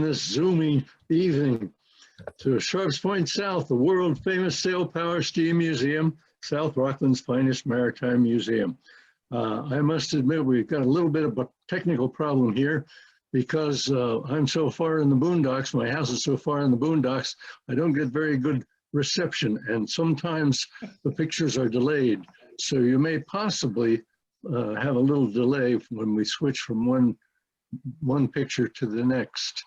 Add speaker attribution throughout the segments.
Speaker 1: this zooming evening to Sharps Point South, the world famous Sail Power Steam Museum, South Rockland's finest maritime museum. I must admit we've got a little bit of a technical problem here because I'm so far in the boondocks, my house is so far in the boondocks, I don't get very good reception, and sometimes the pictures are delayed. So you may possibly have a little delay when we switch from one picture to the next.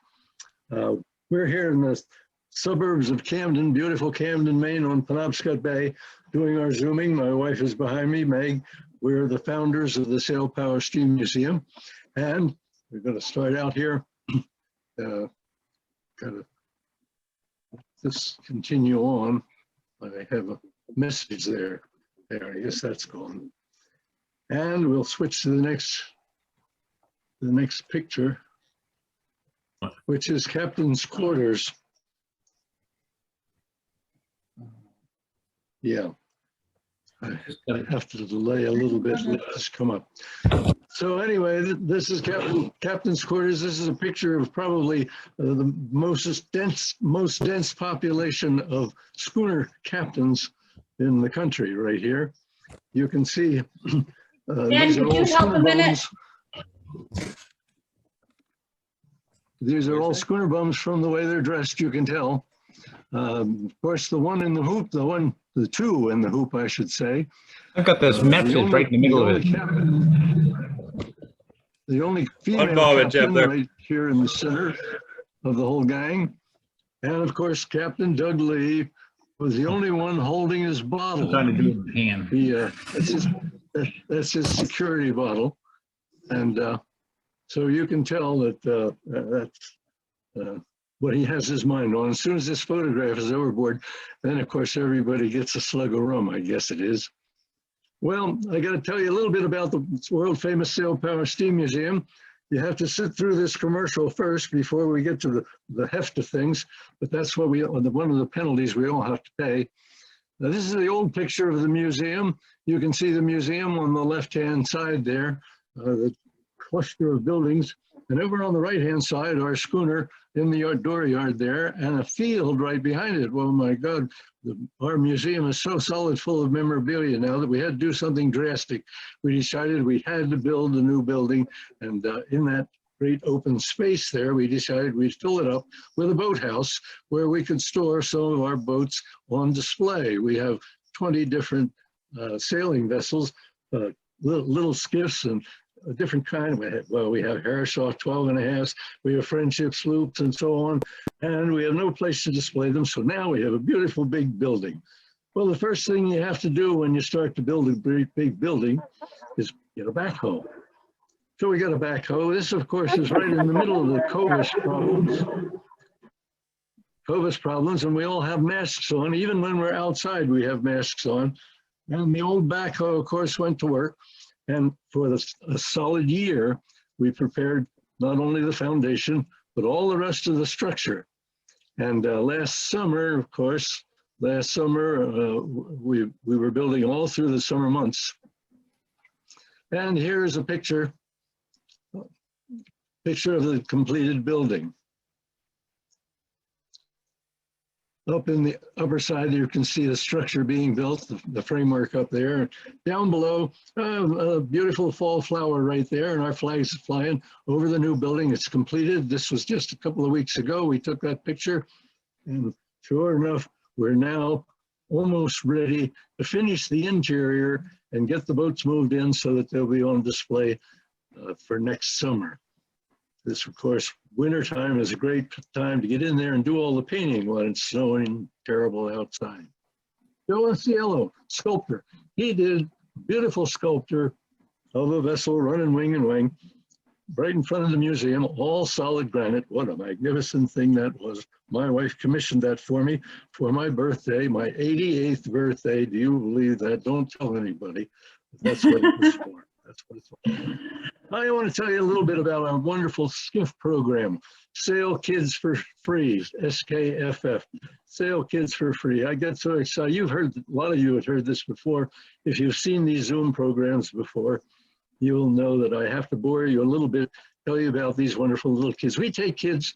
Speaker 1: We're here in the suburbs of Camden, beautiful Camden, Maine on Penobscot Bay, doing our zooming. My wife is behind me, Meg. We're the founders of the Sail Power Steam Museum, and we're going to start out here. Kind of just continue on. I have a message there. There, I guess that's gone. And we'll switch to the next picture, which is Captain's Quarters. Yeah, I have to delay a little bit, let this come up. So anyway, this is Captain's Quarters. This is a picture of probably the most dense population of schooner captains in the country right here. You can see
Speaker 2: Dan, could you help a minute?
Speaker 1: These are all schooner bums from the way they're dressed, you can tell. Of course, the one in the hoop, the two in the hoop, I should say.
Speaker 3: I've got this message right in the middle of it.
Speaker 1: The only female captain right here in the center of the whole gang. And of course, Captain Doug Lee was the only one holding his bottle.
Speaker 3: I'm trying to do it with hand.
Speaker 1: That's his security bottle. And so you can tell that that's what he has his mind on. As soon as this photograph is overboard, then of course everybody gets a slug of rum, I guess it is. Well, I got to tell you a little bit about the world famous Sail Power Steam Museum. You have to sit through this commercial first before we get to the heft of things, but that's what one of the penalties we all have to pay. Now, this is the old picture of the museum. You can see the museum on the left-hand side there, the cluster of buildings. And over on the right-hand side, our schooner in the dooryard there, and a field right behind it. Well, my God, our museum is so solid full of memorabilia now that we had to do something drastic. We decided we had to build a new building, and in that great open space there, we decided we'd fill it up with a boathouse where we could store some of our boats on display. We have 20 different sailing vessels, little skiffs and a different kind. We have Harrishaw 12.5s, we have Friendship sloops and so on, and we have no place to display them. So now we have a beautiful big building. Well, the first thing you have to do when you start to build a great big building is get a backhoe. So we got a backhoe. This, of course, is right in the middle of the COVID problems, and we all have masks on. Even when we're outside, we have masks on. And the old backhoe, of course, went to work. And for a solid year, we prepared not only the foundation, but all the rest of the structure. And last summer, of course, we were building all through the summer months. And here's a picture of the completed building. Up in the upper side, you can see the structure being built, the framework up there. Down below, a beautiful fall flower right there, and our flag's flying over the new building. It's completed. This was just a couple of weeks ago. We took that picture, and sure enough, we're now almost ready to finish the interior and get the boats moved in so that they'll be on display for next summer. This, of course, wintertime is a great time to get in there and do all the painting when it's snowing terrible outside. Joe Cielo, sculptor. He did beautiful sculpture of a vessel running wing and wing right in front of the museum, all solid granite. What a magnificent thing that was. My wife commissioned that for me for my birthday, my 88th birthday. Do you believe that? Don't tell anybody. That's what it was for. That's what it's for. I want to tell you a little bit about our wonderful skiff program, Sail Kids for Free, SKFF, Sail Kids for Free. I get so excited. You've heard, a lot of you have heard this before. If you've seen these Zoom programs before, you'll know that I have to bore you a little bit, tell you about these wonderful little kids. We take kids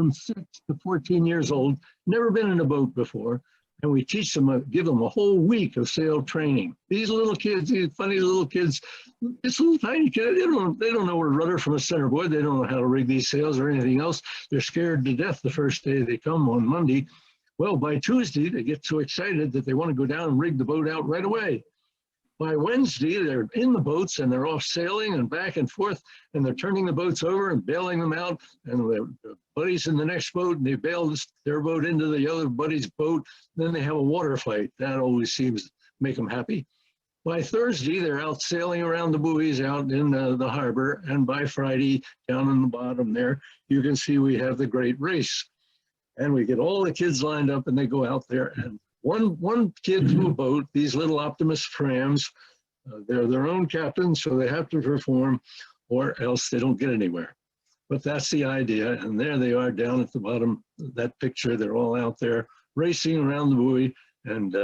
Speaker 1: from 6 to 14 years old, never been in a boat before. And we teach them, give them a whole week of sail training. These little kids, these funny little kids, this little tiny kid, they don't know where to rudder from a centerboard. They don't know how to rig these sails or anything else. They're scared to death the first day they come on Monday. Well, by Tuesday, they get so excited that they want to go down and rig the boat out right away. By Wednesday, they're in the boats and they're off sailing and back and forth, and they're turning the boats over and bailing them out. And the buddies in the next boat, and they bail their boat into the other buddy's boat. Then they have a water fight. That always seems to make them happy. By Thursday, they're out sailing around the buoys out in the harbor. And by Friday, down in the bottom there, you can see we have the great race. And we get all the kids lined up and they go out there, and one kid to a boat, these little Optimus prams, they're their own captains, so they have to perform or else they don't get anywhere. But that's the idea. And there they are down at the bottom of that picture. They're all out there racing around the buoy and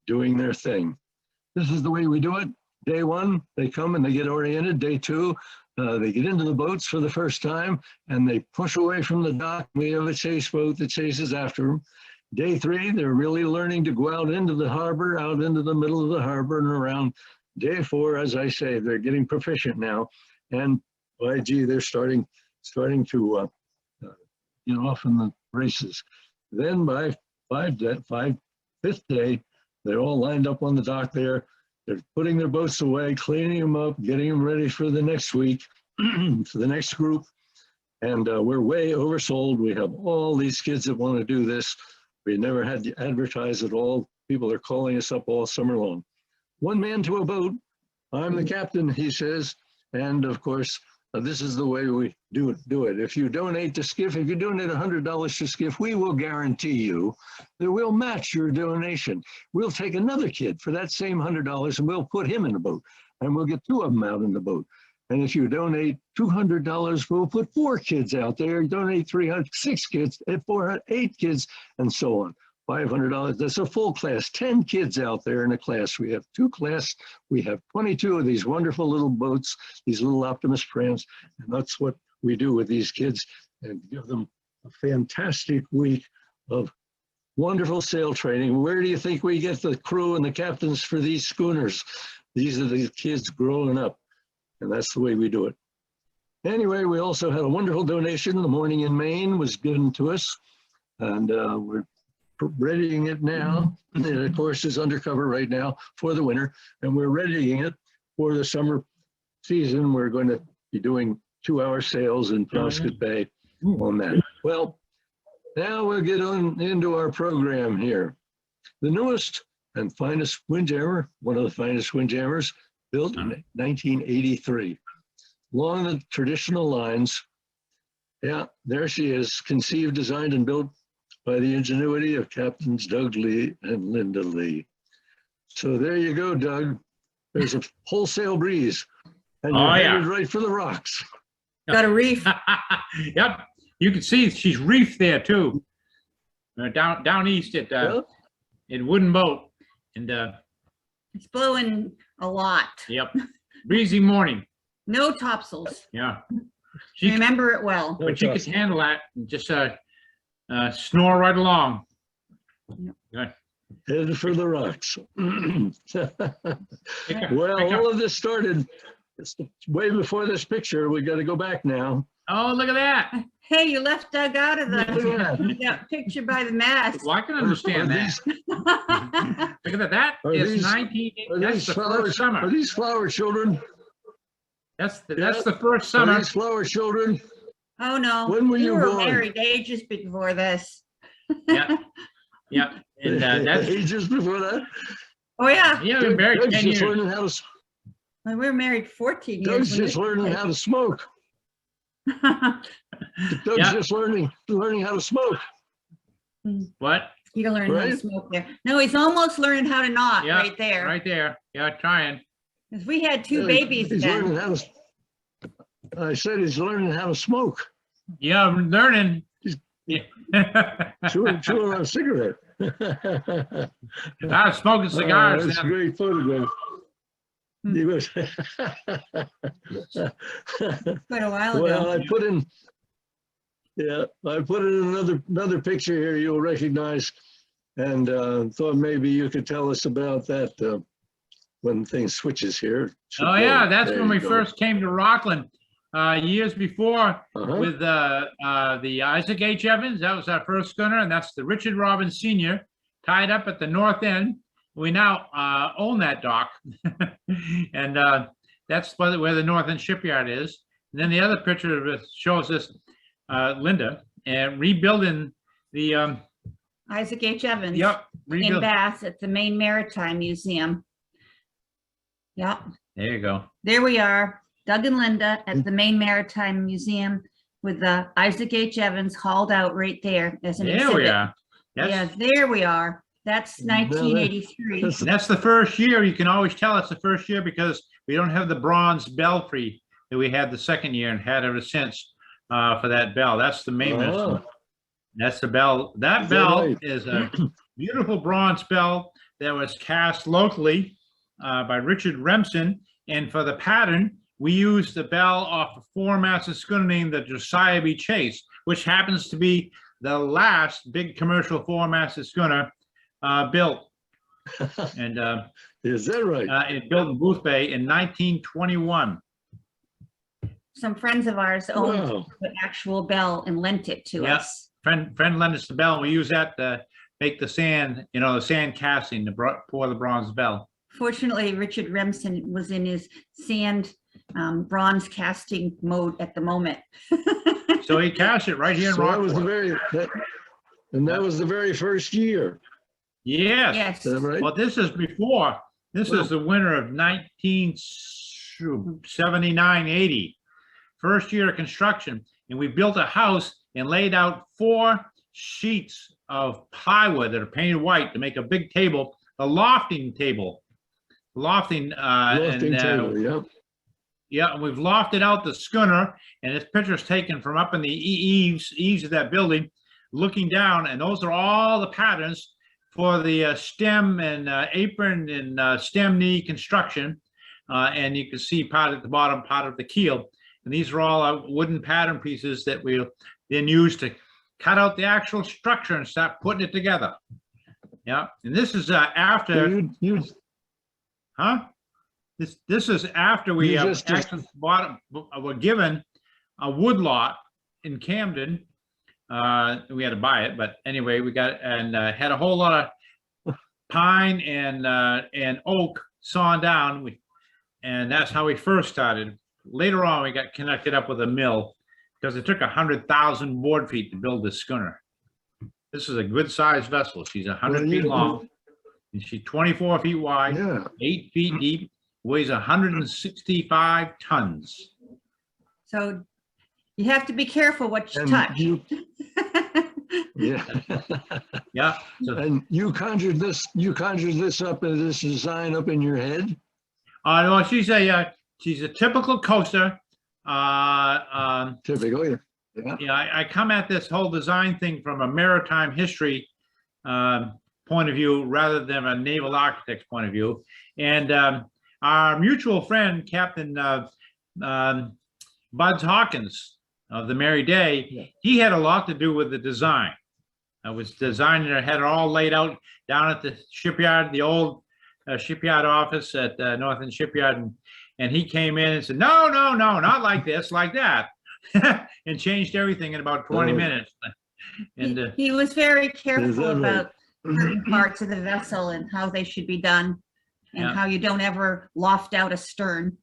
Speaker 1: doing their thing. This is the way we do it. Day one, they come and they get oriented. Day two, they get into the boats for the first time and they push away from the dock. We have a chase boat that chases after them. Day three, they're really learning to go out into the harbor, out into the middle of the harbor and around. Day four, as I say, they're getting proficient now. And by gee, they're starting to get off in the races. Then by fifth day, they're all lined up on the dock there. They're putting their boats away, cleaning them up, getting them ready for the next week, for the next group. And we're way oversold. We have all these kids that want to do this. We never had to advertise at all. People are calling us up all summer long. One man to a boat. I'm the captain, he says. And of course, this is the way we do it. If you donate to Skiff, if you donate $100 to Skiff, we will guarantee you that we'll match your donation. We'll take another kid for that same $100 and we'll put him in the boat. And we'll get 2 of them out in the boat. And if you donate $200, we'll put 4 kids out there. You donate 300, 6 kids, 400, 8 kids, and so on. $500, that's a full class, 10 kids out there in a class. We have 2 classes. We have 22 of these wonderful little boats, these little Optimus prams. And that's what we do with these kids and give them a fantastic week of wonderful sail training. Where do you think we get the crew and the captains for these schooners? These are the kids growing up. And that's the way we do it. Anyway, we also had a wonderful donation. The Morning in Maine was given to us. And we're readying it now. And it, of course, is undercover right now for the winter. And we're readying it for the summer season. We're going to be doing 2-hour sails in Proskett Bay on that. Well, now we'll get on into our program here. The newest and finest windjammer, one of the finest windjammers, built in 1983. Along the traditional lines, yeah, there she is, conceived, designed, and built by the ingenuity of Captains Doug Lee and Linda Lee. So there you go, Doug. There's a wholesale breeze, and you're headed right for the rocks.
Speaker 2: Got a reef.
Speaker 3: Yep, you can see she's reefed there too. Down east at Wooden Boat, and
Speaker 2: It's blowing a lot.
Speaker 3: yep, breezy morning.
Speaker 2: No topsails.
Speaker 3: Yeah,
Speaker 2: Remember it well.
Speaker 3: but you can handle that and just snore right along.
Speaker 2: Yep.
Speaker 3: Good.
Speaker 1: Headed for the rocks. Well,
Speaker 3: Pick up.
Speaker 1: all of this started way before this picture. We got to go back now.
Speaker 3: Oh, look at that.
Speaker 2: Hey, you left Doug out of
Speaker 1: Look at that.
Speaker 2: that picture by the mast.
Speaker 3: Well, I can understand that. Look at that.
Speaker 1: Are
Speaker 3: It's
Speaker 1: these-
Speaker 3: 19.
Speaker 1: Are
Speaker 3: That's
Speaker 1: these
Speaker 3: the
Speaker 1: flower,
Speaker 3: first summer.
Speaker 1: are these flower children?
Speaker 3: That's the first
Speaker 1: Are
Speaker 3: summer.
Speaker 1: these flower children?
Speaker 2: Oh, no.
Speaker 1: When were you born?
Speaker 2: married ages before this.
Speaker 3: Yeah, yeah, and that's
Speaker 1: Ages before that?
Speaker 2: Oh, yeah.
Speaker 3: yeah. We're married
Speaker 1: Doug's
Speaker 3: 10
Speaker 1: just
Speaker 3: years.
Speaker 1: learning how to.
Speaker 2: We were married 14 years.
Speaker 1: Doug's
Speaker 2: when
Speaker 1: just
Speaker 2: this
Speaker 1: learning how to smoke.
Speaker 2: happened.
Speaker 1: Doug's
Speaker 3: Yeah.
Speaker 1: just learning how to smoke.
Speaker 3: What?
Speaker 2: You learn how to
Speaker 1: Right?
Speaker 2: smoke there. No, he's almost learning how to knot
Speaker 3: Yeah,
Speaker 2: right there.
Speaker 3: Right there. Yeah, trying.
Speaker 2: 'Cause we had 2
Speaker 1: Yeah,
Speaker 2: babies
Speaker 1: He's
Speaker 2: then.
Speaker 1: learning how to. I said he's learning how to smoke.
Speaker 3: Yeah, I'm learning. Yeah.
Speaker 1: Chewing on a cigarette.
Speaker 3: I was smoking cigars.
Speaker 1: That's a
Speaker 3: then.
Speaker 1: great photograph. He was.
Speaker 2: Quite a while
Speaker 1: Well,
Speaker 2: ago.
Speaker 1: I put in Yeah, I put in another picture here you'll recognize, and thought maybe you could tell us about that when things switches here. Should
Speaker 3: Oh
Speaker 1: go.
Speaker 3: yeah, that's
Speaker 1: There
Speaker 3: when we
Speaker 1: you go.
Speaker 3: first came to Rockland, years before
Speaker 1: Uh-huh.
Speaker 3: with the Isaac H. Evans. That was our first schooner, and that's the Richard Robbins Sr. tied up at the North End. We now own that dock, and that's where the North End Shipyard is. And then the other picture of it shows us Linda and rebuilding the
Speaker 2: Isaac H. Evans.
Speaker 3: yep,
Speaker 2: In
Speaker 3: rebuild.
Speaker 2: Bath at the Maine Maritime Museum. Yep,
Speaker 3: There you go.
Speaker 2: there we are, Doug and Linda at the Maine Maritime Museum with the Isaac H. Evans hauled out right there as an
Speaker 3: There
Speaker 2: exhibit.
Speaker 3: we are.
Speaker 2: Yeah,
Speaker 3: That's,
Speaker 2: there we are. That's 1983.
Speaker 3: that's the first year. You can always tell it's the first year because we don't have the bronze belfry that we had the second year and had ever since for that bell. That's the main
Speaker 1: Ah.
Speaker 3: one. That's the bell. That
Speaker 1: Is that
Speaker 3: bell
Speaker 1: right?
Speaker 3: is a beautiful bronze bell that was cast locally by Richard Remsen. And for the pattern, we used the bell off a four-masted schooner named the Josiah B. Chase, which happens to be the last big commercial four-masted schooner built. And
Speaker 1: Is that right?
Speaker 3: it built in Booth Bay in 1921.
Speaker 2: Some friends of ours owned
Speaker 1: Wow.
Speaker 2: the actual bell and lent it to
Speaker 3: Yeah.
Speaker 2: us.
Speaker 3: Friend lent us the bell. And we use that to make the sand, the sand casting to pour the bronze bell.
Speaker 2: Fortunately, Richard Remsen was in his sand bronze casting mode at the moment.
Speaker 3: So he cast it right here in
Speaker 1: So that was the
Speaker 3: Rockport.
Speaker 1: that was the very first year.
Speaker 3: Yes.
Speaker 2: Yes,
Speaker 1: Is that right?
Speaker 3: Well, this is before. This is the winter of 1979, 80. First year of construction. And we built a house and laid out 4 sheets of plywood that are painted white to make a big table, a lofting table. Lofting,
Speaker 1: Lofting table, yep.
Speaker 3: yeah, and we've lofted out the schooner, and this picture is taken from up in the eaves of that building, looking down, and those are all the patterns for the stem and apron and stem knee construction. And you can see part at the bottom, part of the keel. And these are all wooden pattern pieces that we'll then use to cut out the actual structure and start putting it together. Yeah, and this is
Speaker 1: So
Speaker 3: after,
Speaker 1: you
Speaker 3: this is after we
Speaker 1: You just-
Speaker 3: actually were given a wood lot in Camden. We had to buy it, but anyway, we got and had a whole lot of pine and oak sawn down. And that's how we first started. Later on, we got connected up with a mill because it took 100,000 board feet to build this schooner. This is a good sized vessel. She's 100 feet long, and she's 24 feet wide,
Speaker 1: yeah.
Speaker 3: 8 feet deep, weighs 165 tons.
Speaker 2: so you have to be careful what you
Speaker 1: And
Speaker 2: touch.
Speaker 1: Yeah.
Speaker 3: Yeah. So,
Speaker 1: And you conjured this up as this design up in your head?
Speaker 3: no, she's a typical coaster.
Speaker 1: Typically, yeah.
Speaker 3: Yeah, I come at this whole design thing from a maritime history point of view rather than a naval architect's point of view. And our mutual friend, Captain Buds Hawkins of the Merry Day, he had a lot to do with the design. I was designing it, had it all laid out down at the shipyard, the old shipyard office at North End Shipyard. And he came in and said, no, not like this, like that. And changed everything in about 20
Speaker 1: Oh.
Speaker 3: minutes. And
Speaker 2: He was very
Speaker 1: Is
Speaker 2: careful
Speaker 1: that right?
Speaker 2: about certain parts of the vessel and how they should be done and
Speaker 3: Yeah.
Speaker 2: how you don't ever loft out a stern.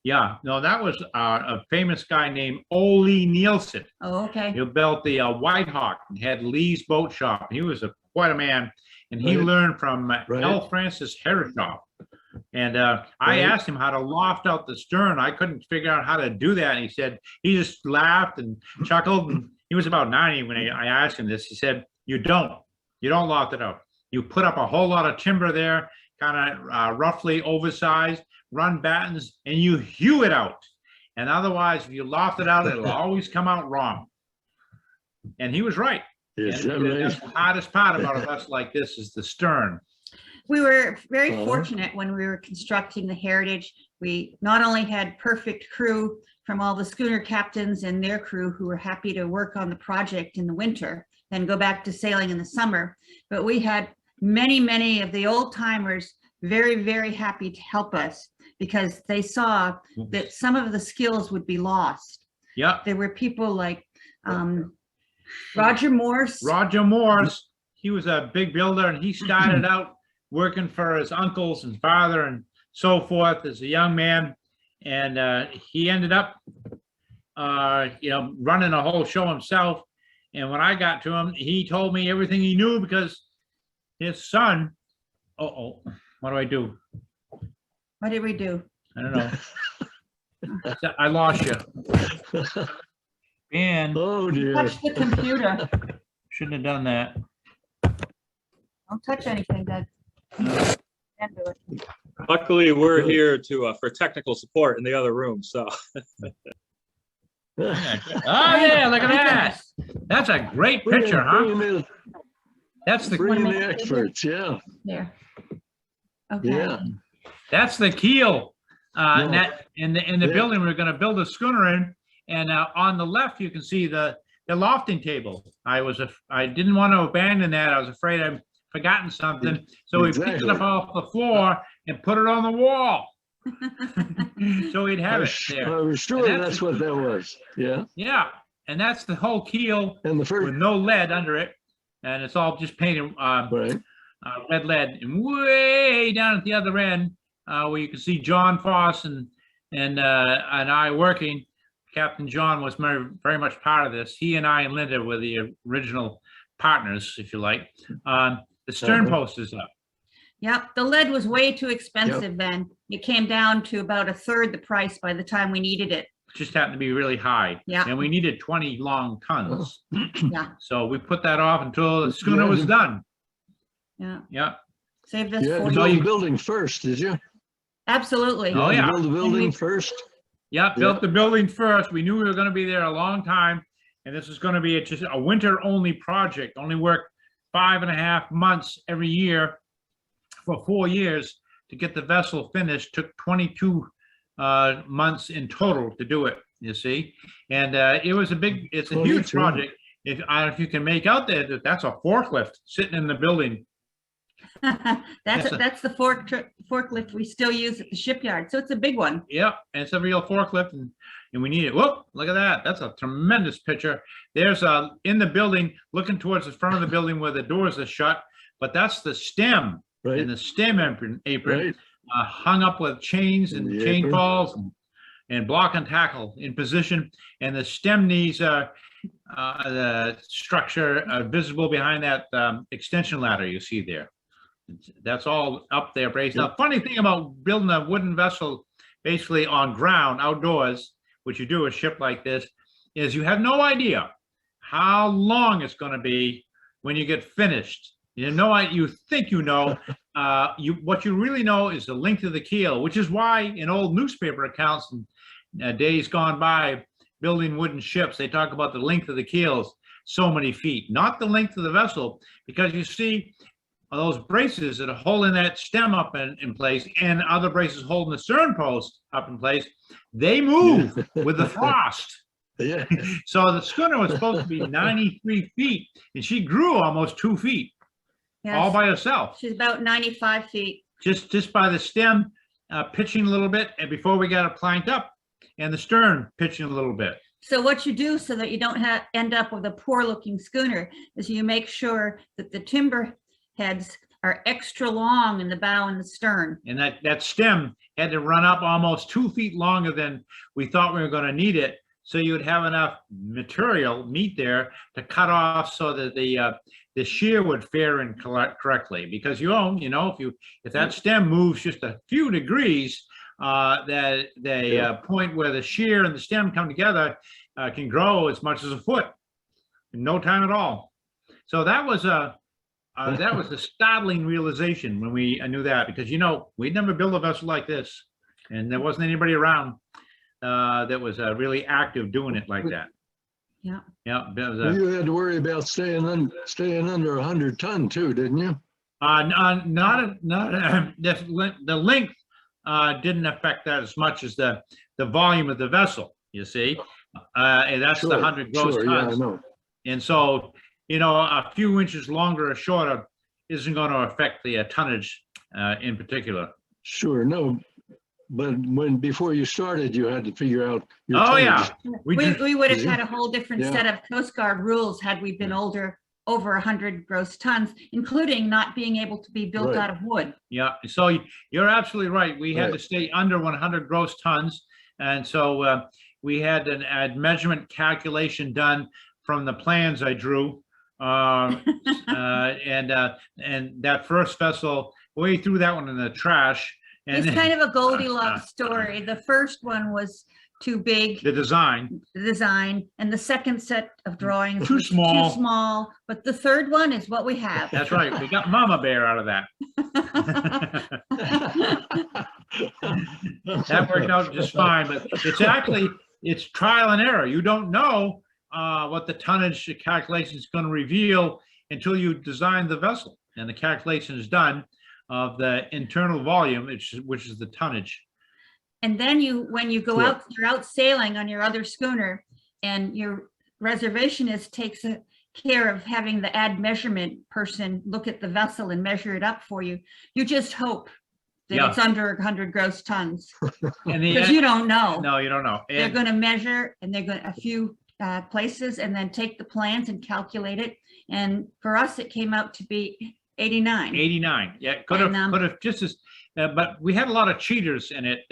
Speaker 3: yeah, no, that was a famous guy named Ole Nielsen.
Speaker 2: Oh, okay.
Speaker 3: He built the White Hawk and had Lee's Boat Shop. He was quite a man. And he
Speaker 1: Right.
Speaker 3: learned from
Speaker 1: Right.
Speaker 3: L. Francis Herreshoff. And I
Speaker 1: Right.
Speaker 3: asked him how to loft out the stern. I couldn't figure out how to do that. And he said, he just laughed and chuckled. And he was about 90 when I asked him this. He said, you don't loft it out. You put up a whole lot of timber there, kind of roughly oversized, run battens, and you hew it out. And otherwise, if you loft it out, it'll always come out wrong. And he was right.
Speaker 1: Is
Speaker 3: And
Speaker 1: that
Speaker 3: that's
Speaker 1: right?
Speaker 3: the hardest part about a vessel like this is the stern.
Speaker 2: We were very
Speaker 1: Uh-huh.
Speaker 2: fortunate when we were constructing the Heritage. We not only had perfect crew from all the schooner captains and their crew who were happy to work on the project in the winter and go back to sailing in the summer. But we had many of the old timers very, very happy to help us because they saw that some of the skills would be lost.
Speaker 3: Yeah.
Speaker 2: There were people like Roger Morse.
Speaker 3: Roger Morse, he was a big builder and he started out working for his uncles and father and so forth as a young man. And he ended up, running a whole show himself. And when I got to him, he told me everything he knew because his son, what do I do?
Speaker 2: What did we do?
Speaker 3: I don't know. I lost you. And
Speaker 1: Oh, dear.
Speaker 2: Touch the computer.
Speaker 3: shouldn't have done that.
Speaker 2: Don't touch anything, Doug. Can't do it.
Speaker 4: Luckily, we're here to for technical support in the other room. So
Speaker 3: Oh yeah, look at that. That's a great picture, huh? That's the
Speaker 1: Bring in the experts, yeah.
Speaker 2: There. Okay.
Speaker 1: Yeah.
Speaker 3: That's the keel.
Speaker 1: Yeah.
Speaker 3: That in the
Speaker 1: Yeah.
Speaker 3: building we're going to build a schooner in, and on the left you can see the lofting table. I didn't want to abandon that. I was afraid I'd forgotten something, so we picked it up off the floor and put it on the wall. So we'd have it there.
Speaker 1: I was sure
Speaker 3: And
Speaker 1: that's what that was. Yeah.
Speaker 3: Yeah, and that's the whole keel
Speaker 1: And the
Speaker 3: with
Speaker 1: first,
Speaker 3: no lead under it, and it's all just painted
Speaker 1: right.
Speaker 3: red lead. And way down at the other end, where you can see John Foss and I working. Captain John was very much part of this. He and I and Linda were the original partners, if you like. The stern post is up.
Speaker 2: Yep, the lead was way too expensive then. It came down to about 1/3 the price by the time we needed it.
Speaker 3: Just happened to be really high.
Speaker 2: Yeah.
Speaker 3: And we needed 20 long tons.
Speaker 2: Yeah,
Speaker 3: So we put that off until the schooner was done.
Speaker 2: yeah.
Speaker 3: Yeah.
Speaker 2: Saved us
Speaker 1: You had to
Speaker 2: 40.
Speaker 1: build the building first, did you?
Speaker 2: Absolutely.
Speaker 3: Oh,
Speaker 1: You had
Speaker 3: yeah.
Speaker 1: to build the building first?
Speaker 3: Yeah, built the building first. We knew we were going to be there a long time. And this is going to be just a winter only project. Only work 5.5 months every year for 4 years to get the vessel finished. Took 22 months in total to do it, you see. And it's a huge
Speaker 1: 22.
Speaker 3: project. I don't know if you can make out there, that's a forklift sitting in the building.
Speaker 2: That's the forklift we still use at the shipyard. So it's a big one.
Speaker 3: Yeah, and it's a real forklift and we need it. Whoop, look at that. That's a tremendous picture. There's in the building, looking towards the front of the building where the doors are shut, but that's the stem.
Speaker 1: Right.
Speaker 3: And the stem apron
Speaker 1: Right.
Speaker 3: hung up with chains and
Speaker 1: The
Speaker 3: chain
Speaker 1: apron.
Speaker 3: falls and block and tackle in position. And the stem knees the structure visible behind that extension ladder you see there. That's all up there, braced. Now, funny thing about building a wooden vessel basically on ground, outdoors, which you do a ship like this, is you have no idea how long it's going to be when you get finished. You know, you think you know. What you really know is the length of the keel, which is why in old newspaper accounts and days gone by, building wooden ships, they talk about the length of the keels, so many feet, not the length of the vessel, because you see those braces that are holding that stem up in place and other braces holding the stern post up in place, they move with the frost.
Speaker 1: Yeah.
Speaker 3: So the schooner was supposed to be 93 feet and she grew almost 2 feet.
Speaker 2: Yes.
Speaker 3: All by herself,
Speaker 2: She's about 95 feet.
Speaker 3: just by the stem pitching a little bit, and before we got it planked up, and the stern pitching a little bit.
Speaker 2: So what you do so that you don't end up with a poor looking schooner is you make sure that the timber heads are extra long in the bow and the stern.
Speaker 3: And that stem had to run up almost 2 feet longer than we thought we were going to need it, so you would have enough meat there to cut off so that the shear would fare in correctly, because if that stem moves just a few degrees, that point where the shear and the stem come together can grow as much as a foot in no time at all. So that was a startling realization when we knew that, because we'd never built a vessel like this, and there wasn't anybody around that was really active doing it like that.
Speaker 2: Yeah.
Speaker 3: Yeah.
Speaker 1: You had to worry about staying under 100 ton too, didn't you?
Speaker 3: The length didn't affect that as much as the volume of the vessel. you see? And that's the
Speaker 1: Sure,
Speaker 3: 100 gross
Speaker 1: sure, yeah, I
Speaker 3: tons.
Speaker 1: know.
Speaker 3: And so, you know, a few inches longer or shorter isn't going to affect the tonnage in particular.
Speaker 1: Sure, no, but before you started, you had to figure out your
Speaker 3: Oh,
Speaker 1: tonnage.
Speaker 3: yeah.
Speaker 2: We would have
Speaker 1: Yeah.
Speaker 2: had a whole different
Speaker 1: Yeah.
Speaker 2: set of Coast Guard rules had we been older, over 100 gross tons, including not being able to be built
Speaker 1: Right.
Speaker 2: out of wood.
Speaker 3: Yeah, so you're absolutely right. We had to
Speaker 1: Right.
Speaker 3: stay under 100 gross tons. And so we had a measurement calculation done from the plans I drew. And that first vessel, we threw that one in the trash. And
Speaker 2: It's kind of a Goldilocks story. The first one was too big,
Speaker 3: the design,
Speaker 2: the design, and the second set of drawings
Speaker 3: Too
Speaker 2: was
Speaker 3: small.
Speaker 2: too small, but the third one is what we have.
Speaker 3: that's right. We got Mama Bear out of that. That worked out just fine, but it's trial and error. You don't know what the tonnage calculation is going to reveal until you design the vessel and the calculation is done of the internal volume, which is the tonnage.
Speaker 2: And then when you go
Speaker 1: Correct.
Speaker 2: out, you're out sailing on your other schooner, and your reservationist takes care of having the ad measurement person look at the vessel and measure it up for you. You just hope that
Speaker 3: Yeah.
Speaker 2: it's under 100 gross tons,
Speaker 3: And the
Speaker 2: because you don't know.
Speaker 3: no, you don't know.
Speaker 2: They're
Speaker 3: And
Speaker 2: going to measure, and they're going a few places, and then take the plans and calculate it. And for us, it came out to be 89.
Speaker 3: 89, yeah, could
Speaker 2: And,
Speaker 3: have just as, but we had a lot of cheaters in it.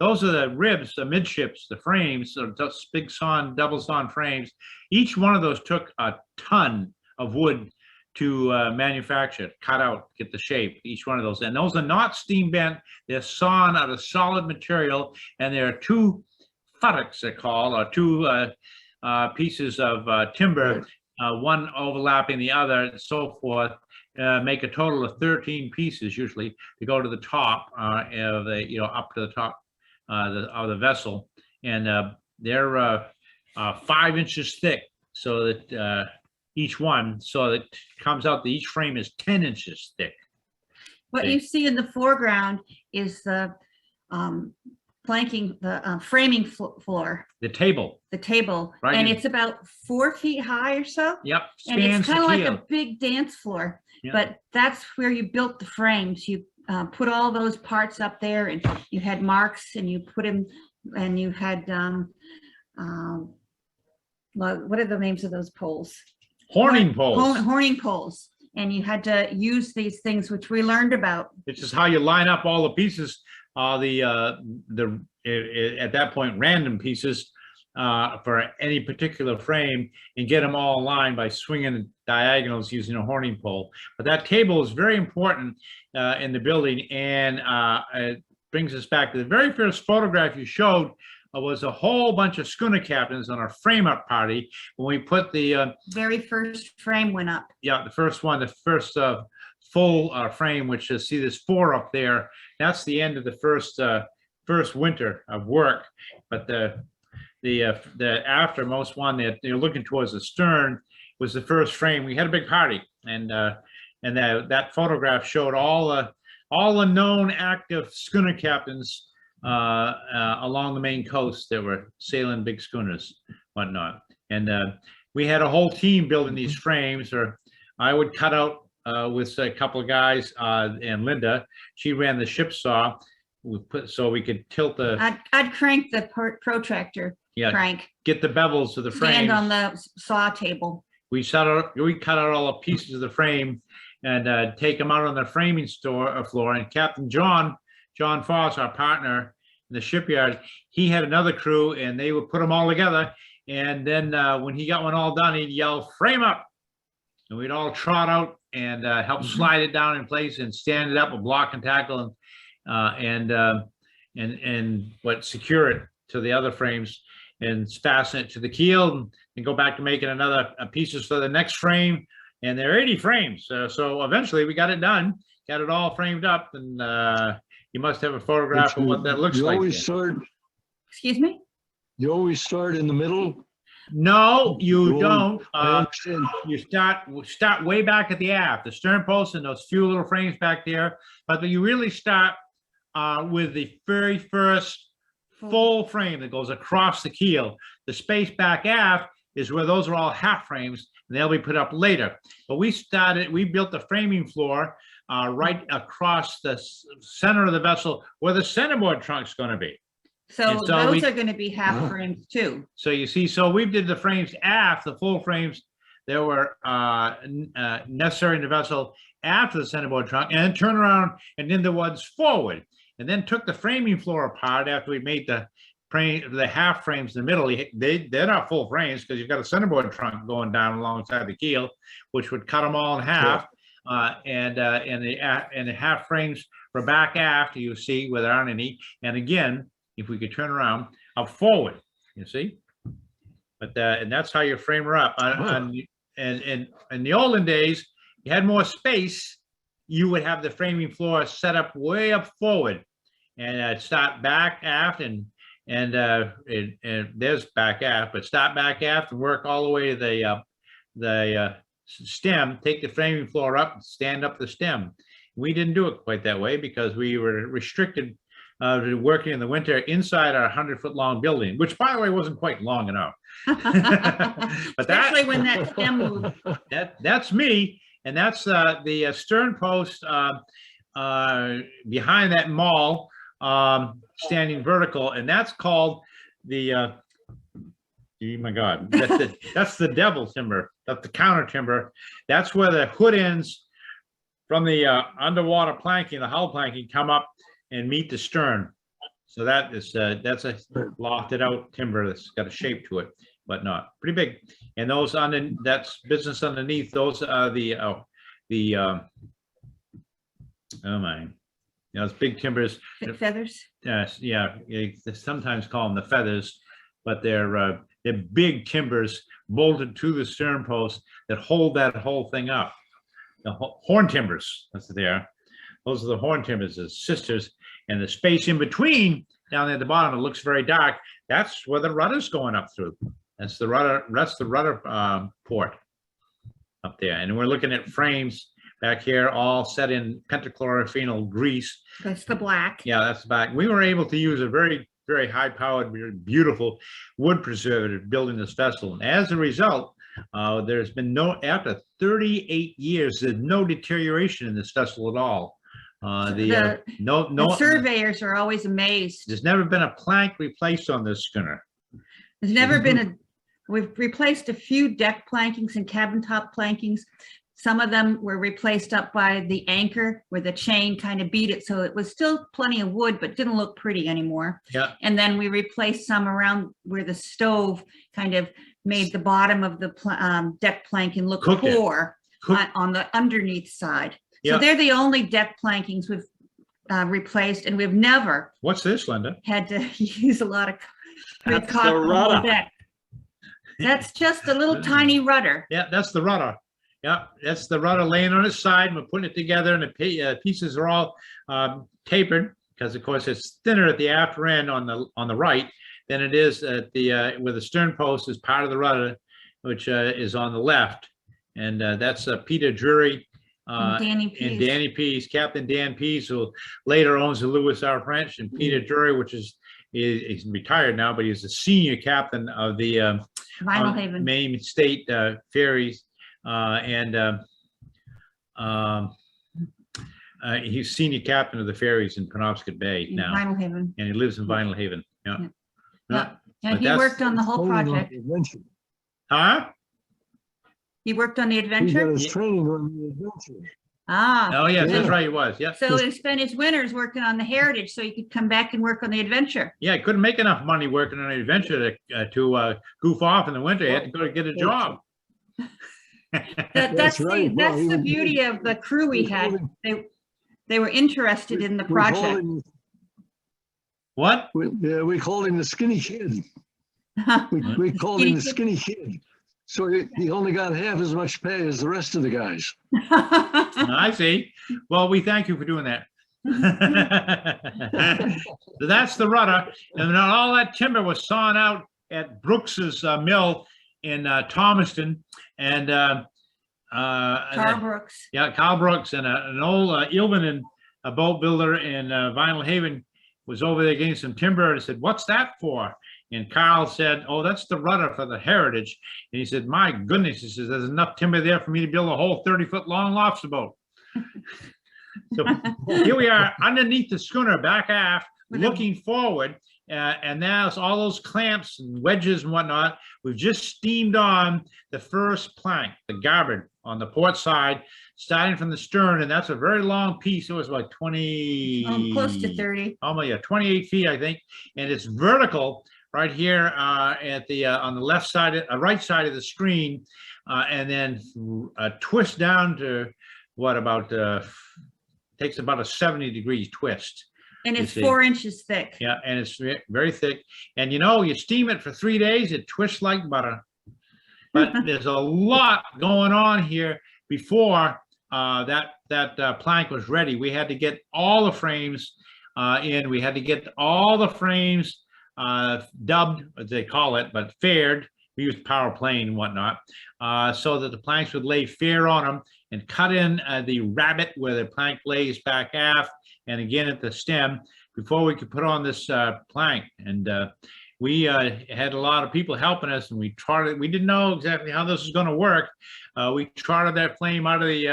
Speaker 3: Those are the ribs, the midships, the frames, those big sawn, double sawn frames. Each one of those took a ton of wood to manufacture, cut out, get the shape, each one of those. And those are not steam bent. They're sawn out of solid material, and there are two futtocks, they're called, or two pieces of timber, one overlapping the other, and so forth. Make a total of 13 pieces usually to go to the top of the, up to the top of the vessel, and they're 5 inches thick, so that each one, so that comes out that each frame is 10 inches thick.
Speaker 2: What you see in the foreground is the planking, the framing floor,
Speaker 3: The table,
Speaker 2: the table,
Speaker 3: Right.
Speaker 2: and it's about 4 feet high or so.
Speaker 3: yep,
Speaker 2: And it's
Speaker 3: spans the
Speaker 2: kind of like
Speaker 3: keel.
Speaker 2: a big dance floor,
Speaker 3: Yeah.
Speaker 2: but that's where you built the frames. You put all those parts up there, and you had marks, and you put them, and you had, what are the names of those poles?
Speaker 3: Horning poles.
Speaker 2: Horning poles. And you had to use these things, which we learned about.
Speaker 3: It's just how you line up all the pieces, at that point, random pieces for any particular frame, and get them all aligned by swinging diagonals using a horning pole. But that table is very important in the building, and it brings us back to the very first photograph you showed. Was a whole bunch of schooner captains on our frame-up party when we put the
Speaker 2: Very first frame went up.
Speaker 3: the first one, the first full frame, which is, see, there's 4 up there. That's the end of the first winter of work. But the aftermost one that you're looking towards the stern was the first frame. We had a big party, and that photograph showed all the known active schooner captains along the Maine coast that were sailing big schooners, whatnot. And we had a whole team building these frames, or I would cut out with a couple of guys, and Linda, she ran the ship saw. So we could tilt the,
Speaker 2: I'd crank the protractor crank,
Speaker 3: get the bevels of the frames.
Speaker 2: stand on the saw table.
Speaker 3: We cut out all the pieces of the frame and take them out on the framing floor. And Captain John Foss, our partner in the shipyard, he had another crew, and they would put them all together. And then when he got one all done, he'd yell, "Frame up!" And we'd all trot out and help slide it down in place and stand it up with block and tackle, and what, secure it to the other frames and fasten it to the keel, and go back to making another pieces for the next frame. And there are 80 frames. So eventually we got it done, got it all framed up, and you must have a photograph of what that looks
Speaker 1: You
Speaker 3: like.
Speaker 1: always start,
Speaker 2: Excuse me?
Speaker 1: you always start in the middle.
Speaker 3: No, you don't.
Speaker 1: I understand.
Speaker 3: You start way back at the aft, the stern post, and those few little frames back there. But you really start with the very first full frame that goes across the keel. The space back aft is where those are all half frames, and they'll be put up later. But we built the framing floor right across the center of the vessel where the centerboard trunk's going to be.
Speaker 2: So
Speaker 3: And so
Speaker 2: those
Speaker 3: we-
Speaker 2: are going to be half frames too.
Speaker 3: So you see, so we did the frames aft, the full frames that were necessary in the vessel after the centerboard trunk, and then turn around and then the ones forward, and then took the framing floor apart after we made the half frames in the middle. They're not full frames because you've got a centerboard trunk going down alongside the keel, which would cut them all in half. And the half frames for back aft, you see, where there aren't any. And again, if we could turn around up forward, you see. But and that's how you frame her up. And in the olden days, you had more space. You would have the framing floor set up way up forward, and start back aft, and there's back aft, but start back aft and work all the way to the stem. Take the framing floor up, and stand up the stem. We didn't do it quite that way because we were restricted to working in the winter inside our 100-foot long building, which, by the way, wasn't quite long enough. But
Speaker 2: Especially when that stem moved.
Speaker 3: that's me, and that's the stern post behind that mall, standing vertical, and that's called the oh my God, that's the devil timber. That's the counter timber. That's where the hood ends from the underwater planking, the hull planking, come up and meet the stern. So that's a lofted out timber that's got a shape to it, but not pretty big. And those that's business underneath. Those are oh my, those big timbers.
Speaker 2: Feathers.
Speaker 3: Yeah, they sometimes call them the feathers, but they're big timbers bolted to the stern post that hold that whole thing up. The horn timbers, that's what they are. Those are the horn timbers, the sisters, and the space in between down there at the bottom, it looks very dark. That's where the rudder's going up through. That's the rudder. That's the rudder port up there. And we're looking at frames back here, all set in pentachlorophenol grease.
Speaker 2: That's the black.
Speaker 3: Yeah, that's back. We were able to use a very, very high-powered, beautiful wood preservative building this vessel. And as a result, there's been after 38 years, there's no deterioration in this vessel at all. The
Speaker 2: surveyors are always amazed.
Speaker 3: There's never been a plank replaced on this schooner.
Speaker 2: There's never been we've replaced a few deck plankings and cabin top plankings. Some of them were replaced up by the anchor where the chain kind of beat it. So it was still plenty of wood, but didn't look pretty anymore.
Speaker 3: Yeah.
Speaker 2: And then we replaced some around where the stove kind of made the bottom of the deck planking look poor on the underneath side. So they're the only deck plankings we've replaced, and we've never.
Speaker 3: What's this, Linda?
Speaker 2: Had to use a lot of.
Speaker 4: That's the rudder.
Speaker 2: Deck. That's just a little tiny rudder.
Speaker 3: Yeah, that's the rudder. Yeah, that's the rudder laying on its side, and we're putting it together, and the pieces are all tapered because, of course, it's thinner at the after end on the right than it is at the where the stern post is part of the rudder, which is on the left, and that's Peter Drury.
Speaker 2: And
Speaker 3: Danny Pease, Captain Dan Pease, who later owns the Louis R. French, and Peter Drury, which he's retired now, but he's the senior captain of the
Speaker 2: Vinalhaven
Speaker 3: Maine State Ferries, he's senior captain of the ferries in Penobscot Bay now,
Speaker 2: Vinalhaven.
Speaker 3: and he lives in Vinalhaven.
Speaker 2: Yeah, he worked on the whole project.
Speaker 3: Huh?
Speaker 2: He worked on the
Speaker 1: He
Speaker 2: adventure.
Speaker 1: got his training on the adventure.
Speaker 3: Oh, yes, that's
Speaker 1: Yeah.
Speaker 3: right, he was. Yeah.
Speaker 2: So he spent his winters working on the heritage, so he could come back and work on the adventure.
Speaker 3: Yeah, he couldn't make enough money working on an adventure to goof off in the winter. He had to go to get a job.
Speaker 2: That's
Speaker 1: right. Well,
Speaker 2: the beauty of the crew we had. They were interested in the project.
Speaker 3: What?
Speaker 1: We called him the skinny kid. We called him the skinny kid. So he only got half as much pay as the rest of the guys.
Speaker 3: I see. Well, we thank you for doing that. So that's the rudder, and then all that timber was sawn out at Brooks's mill in Thomaston, and
Speaker 2: Carl Brooks.
Speaker 3: Yeah, Carl Brooks, and an old Ilvanen, a boat builder in Vinalhaven, was over there getting some timber and said, "What's that for?" And Carl said, "Oh, that's the rudder for the Heritage." And he said, "My goodness," he says, "there's enough timber there for me to build a whole 30-foot long lobster boat." So here we are underneath the schooner, back aft, looking forward. And now it's all those clamps and wedges and whatnot. We've just steamed on the first plank, the garboard on the port side, starting from the stern. And that's a very long piece. It was like 20,
Speaker 2: Close to 30.
Speaker 3: almost, yeah, 28 feet, I think. And it's vertical right here at the on the left side, right side of the screen, and then twist down to what about takes about a 70-degree twist.
Speaker 2: And it's 4 inches thick.
Speaker 3: Yeah, and it's very thick. And you know, you steam it for 3 days, it twists like butter. But there's a lot going on here before that plank was ready. We had to get all the frames in. We had to get all the frames dubbed, as they call it, but faired. We used power plane and whatnot, so that the planks would lay fair on them, and cut in the rabbet where the plank lays back aft, and again at the stem, before we could put on this plank. And we had a lot of people helping us, and we didn't know exactly how this was going to work. We trotted that flame out of the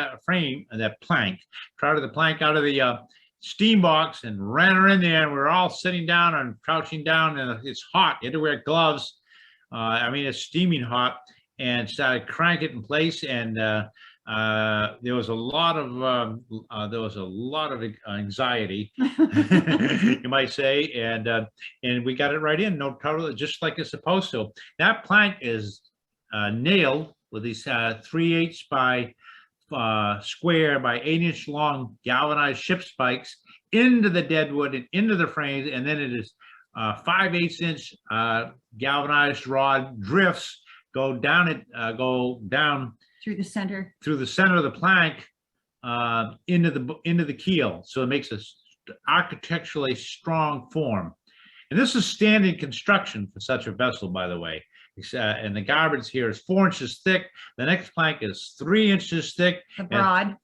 Speaker 3: trotted the plank out of the steam box and ran her in there, and we were all sitting down and crouching down, and it's hot. You had to wear gloves. I mean, it's steaming hot, and started cranking it in place. And there was a lot of anxiety, you might say, and we got it right in, no trouble, just like it's supposed to. That plank is nailed with these 3/8 by square by 8-inch long galvanized ship spikes into the deadwood and into the frames, and then it is 5/8 inch galvanized rod drifts go down through the center of the plank into the keel, so it makes a architecturally strong form. And this is standard construction for such a vessel, by the way. And the garboard here is 4 inches thick. The next plank is 3 inches thick. Broad,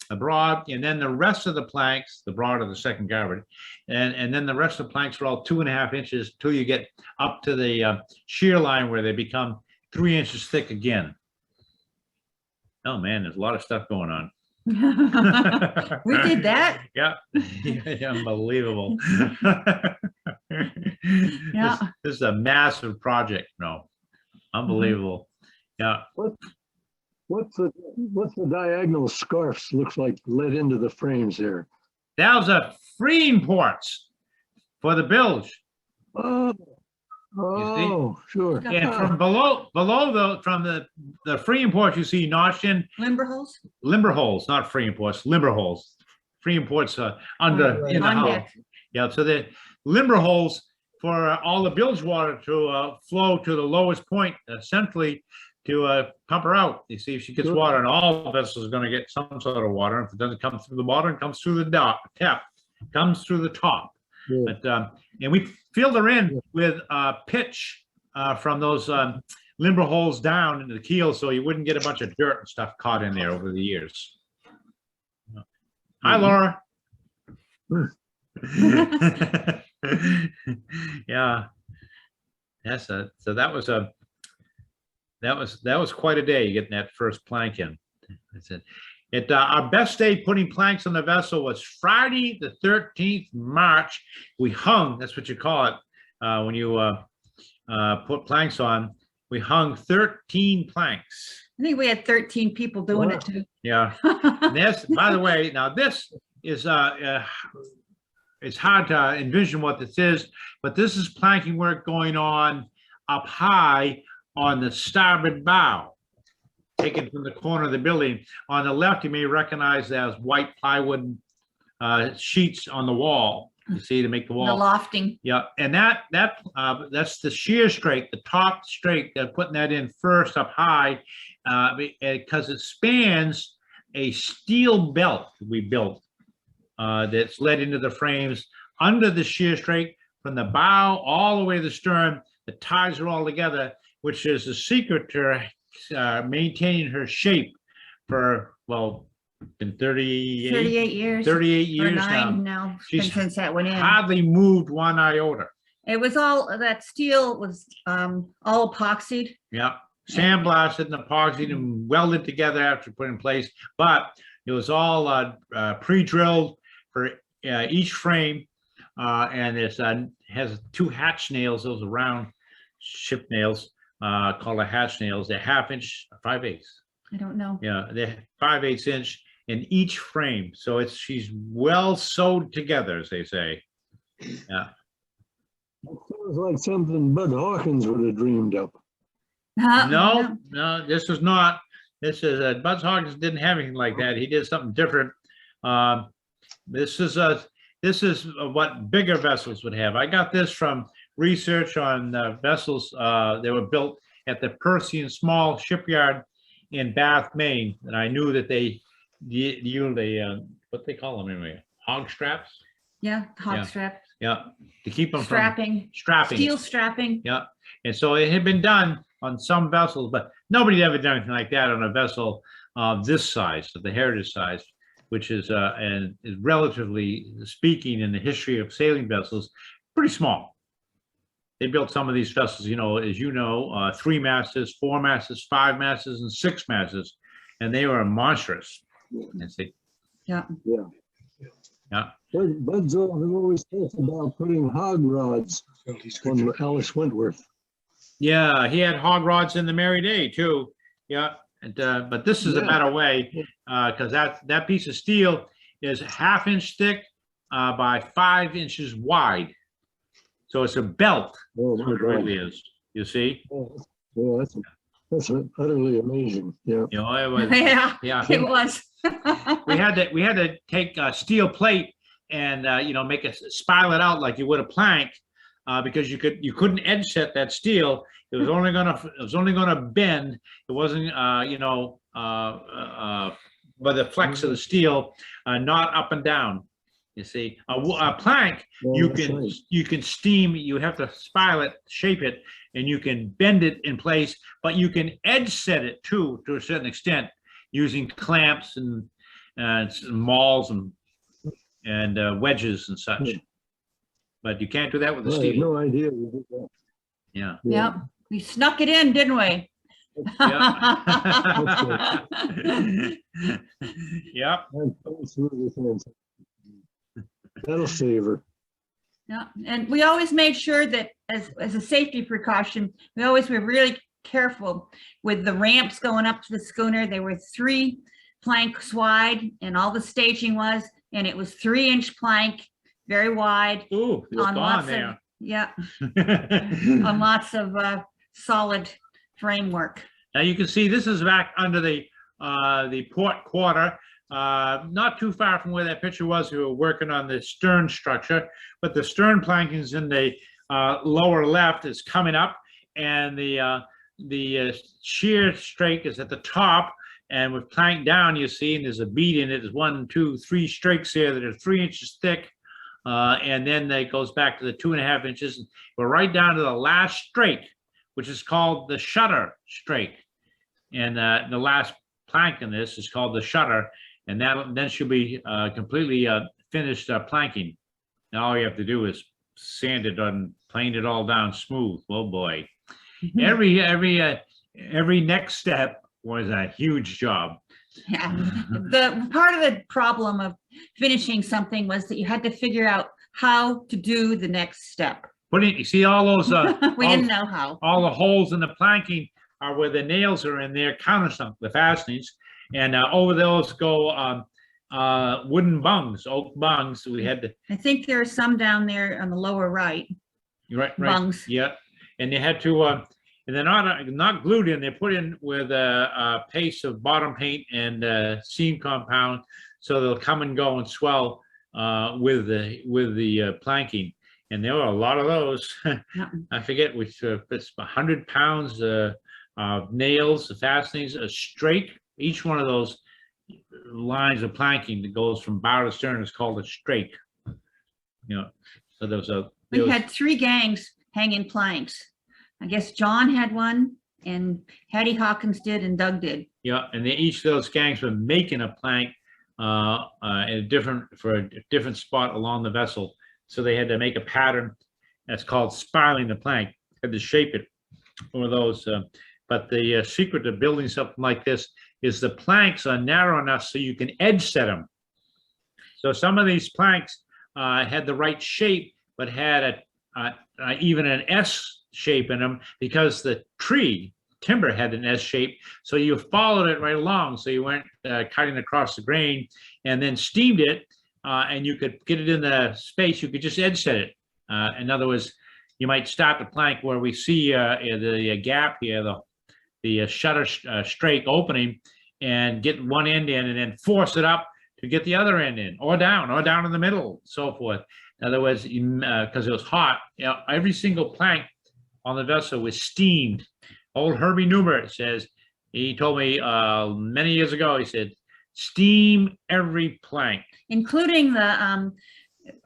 Speaker 3: and then the rest of the planks, the broad of the second garboard, and then the rest of the planks are all 2.5 inches till you get up to the shear line where they become 3 inches thick again. Oh man, there's a lot of stuff going on.
Speaker 2: We did that.
Speaker 3: Yeah, unbelievable.
Speaker 2: Yeah.
Speaker 3: This is a massive project. No, unbelievable. Yeah.
Speaker 1: What's the diagonal scarfs looks like let into the frames there?
Speaker 3: That was a freeing ports for the bilge.
Speaker 1: Oh, sure.
Speaker 3: And from below the freeing ports, you see notched in
Speaker 2: Limber holes.
Speaker 3: limber holes, not freeing ports, limber holes. Freeing ports under in the hull. Yeah, so the limber holes for all the bilge water to flow to the lowest point, essentially to pump her out. You see if she gets water, and all vessels are going to get some sort of water. If it doesn't come through the water, it comes through the tap, comes through the top. Yeah. But and we filled her in with pitch from those limber holes down into the keel, so you wouldn't get a bunch of dirt and stuff caught in there over the years. Hi, Laura. Yeah. Yes. So that was quite a day getting that first plank in. That's it. Our best day putting planks on the vessel was Friday, the 13th March. We hung, that's what you call it, when you put planks on. We hung 13 planks.
Speaker 2: I think we had 13 people doing it too.
Speaker 3: Yeah. And this, by the way, now this is, it's hard to envision what this is, but this is planking work going on up high on the starboard bow, taken from the corner of the building. On the left, you may recognize as white plywood sheets on the wall. You see, to make the wall.
Speaker 2: The lofting.
Speaker 3: Yeah, and that's the shear strake, the top strake. They're putting that in first up high because it spans a steel belt we built that's led into the frames under the shear strake from the bow all the way to the stern. The ties are all together, which is the secret to maintaining her shape for, well, Been 38,
Speaker 2: 38 years.
Speaker 3: 38
Speaker 2: Or
Speaker 3: years
Speaker 2: 9
Speaker 3: now.
Speaker 2: now,
Speaker 3: She's
Speaker 2: since that went in.
Speaker 3: Hardly moved one iota.
Speaker 2: It was all, that steel was all epoxied.
Speaker 3: Yeah, sandblasted and epoxied and welded together after put in place, but it was all pre-drilled for each frame, and it has 2 hatch nails. Those are round ship nails called a hatch nails. They're 1/2 inch, 5/8.
Speaker 2: I don't know.
Speaker 3: Yeah, they're 5/8 inch in each frame, so she's well sewed together, as they say. Yeah.
Speaker 1: That sounds like something Bud Hawkins would have dreamed up.
Speaker 3: No, this is not. This is Buzz Hawkins didn't have anything like that. He did something different. This is what bigger vessels would have. I got this from research on vessels. They were built at the Percy and Small Shipyard in Bath, Maine, and I knew that they what they call them anyway, hog straps.
Speaker 2: Yeah, hog
Speaker 3: Yeah.
Speaker 2: strap,
Speaker 3: Yeah, to keep them
Speaker 2: strapping,
Speaker 3: strapping.
Speaker 2: steel strapping.
Speaker 3: Yeah, and so it had been done on some vessels, but nobody had ever done anything like that on a vessel of this size, of the Heritage size, which is and is relatively speaking in the history of sailing vessels, pretty small. They built some of these vessels, you know, as you know, 3 masts, 4 masts, 5 masts, and 6 masts, and they were monstrous. And see,
Speaker 2: Yeah.
Speaker 1: Yeah.
Speaker 3: Yeah.
Speaker 1: Bud's always talked about putting hog rods on Alice Wentworth.
Speaker 3: yeah, he had hog rods in the Merry Day too. Yeah, and but this is a
Speaker 1: Yeah.
Speaker 3: better way because that piece of steel is 1/2 inch thick by 5 inches wide. So it's a belt.
Speaker 1: Oh,
Speaker 3: That's
Speaker 1: my
Speaker 3: what it really
Speaker 1: God.
Speaker 3: is. You see?
Speaker 1: Yeah, that's utterly amazing. Yeah.
Speaker 3: You know, it was.
Speaker 2: Yeah,
Speaker 3: Yeah.
Speaker 2: it was.
Speaker 3: We had to take a steel plate and you know, make it spile it out like you would a plank because you couldn't edge set that steel. It was only gonna bend. It wasn't you know by the flex of the steel, not up and down. You see, a plank
Speaker 1: Yeah, that's right.
Speaker 3: you can steam. You have to spile it, shape it, and you can bend it in place. But you can edge set it too, to a certain extent, using clamps and mauls and wedges and such.
Speaker 1: Yeah.
Speaker 3: But you can't do that with the
Speaker 1: I had
Speaker 3: steel.
Speaker 1: no idea we did that.
Speaker 3: Yeah.
Speaker 2: Yep, we snuck it in, didn't we?
Speaker 3: Yeah. Yep.
Speaker 1: Absolutely fantastic. That'll save her.
Speaker 2: Yeah, and we always made sure that as a safety precaution, we always were really careful with the ramps going up to the schooner. They were 3 planks wide and all the staging was, and it was 3-inch plank, very wide.
Speaker 3: Ooh, it's
Speaker 2: On
Speaker 3: gone
Speaker 2: lots of-
Speaker 3: there.
Speaker 2: Yeah, on lots of solid framework.
Speaker 3: Now you can see this is back under the port quarter, not too far from where that picture was. We were working on the stern structure, but the stern planking is in the lower left. Is coming up, and the shear strake is at the top. And with plank down, you see, and there's a bead in it. There's 1, 2, 3 strakes here that are 3 inches thick, and then it goes back to the 2.5 inches. We're right down to the last strake, which is called the shutter strake. And the last plank in this is called the shutter, and that then should be completely finished planking. And all you have to do is sand it and plane it all down smooth. Oh boy, every next step was a huge job.
Speaker 2: Yeah, the part of the problem of finishing something was that you had to figure out how to do the next step.
Speaker 3: You see all those
Speaker 2: We didn't know how.
Speaker 3: all the holes in the planking are where the nails are in there, countersunk, the fastenings, and over those go wooden bungs, oak bungs. We had to
Speaker 2: I think there are some down there on the lower right.
Speaker 3: right,
Speaker 2: Bungs.
Speaker 3: yeah, and they had to and they're not glued in. They're put in with a paste of bottom paint and seam compound, so they'll come and go and swell with the planking. And there were a lot of those. I forget which, it's 100 pounds of nails, the fastenings, a strake. Each one of those lines of planking that goes from bow to stern is called a strake. You know, so
Speaker 2: We had 3 gangs hanging planks. I guess John had one, and Hattie Hawkins did, and Doug did.
Speaker 3: yeah, and each of those gangs were making a plank for a different spot along the vessel. So they had to make a pattern that's called spiraling the plank, had to shape it for those. But the secret to building something like this is the planks are narrow enough so you can edge set them. So some of these planks had the right shape, but had even an S shape in them because the timber had an S shape. So you followed it right along. So you weren't cutting across the grain and then steamed it, and you could get it in the space. You could just edge set it. In other words, you might start the plank where we see the gap here, the shutter strake opening, and get one end in and then force it up to get the other end in, or down in the middle, so forth. In other words, because it was hot, every single plank on the vessel was steamed. Old Herbie Newbert says, he told me many years ago, he said, steam every plank.
Speaker 2: Including the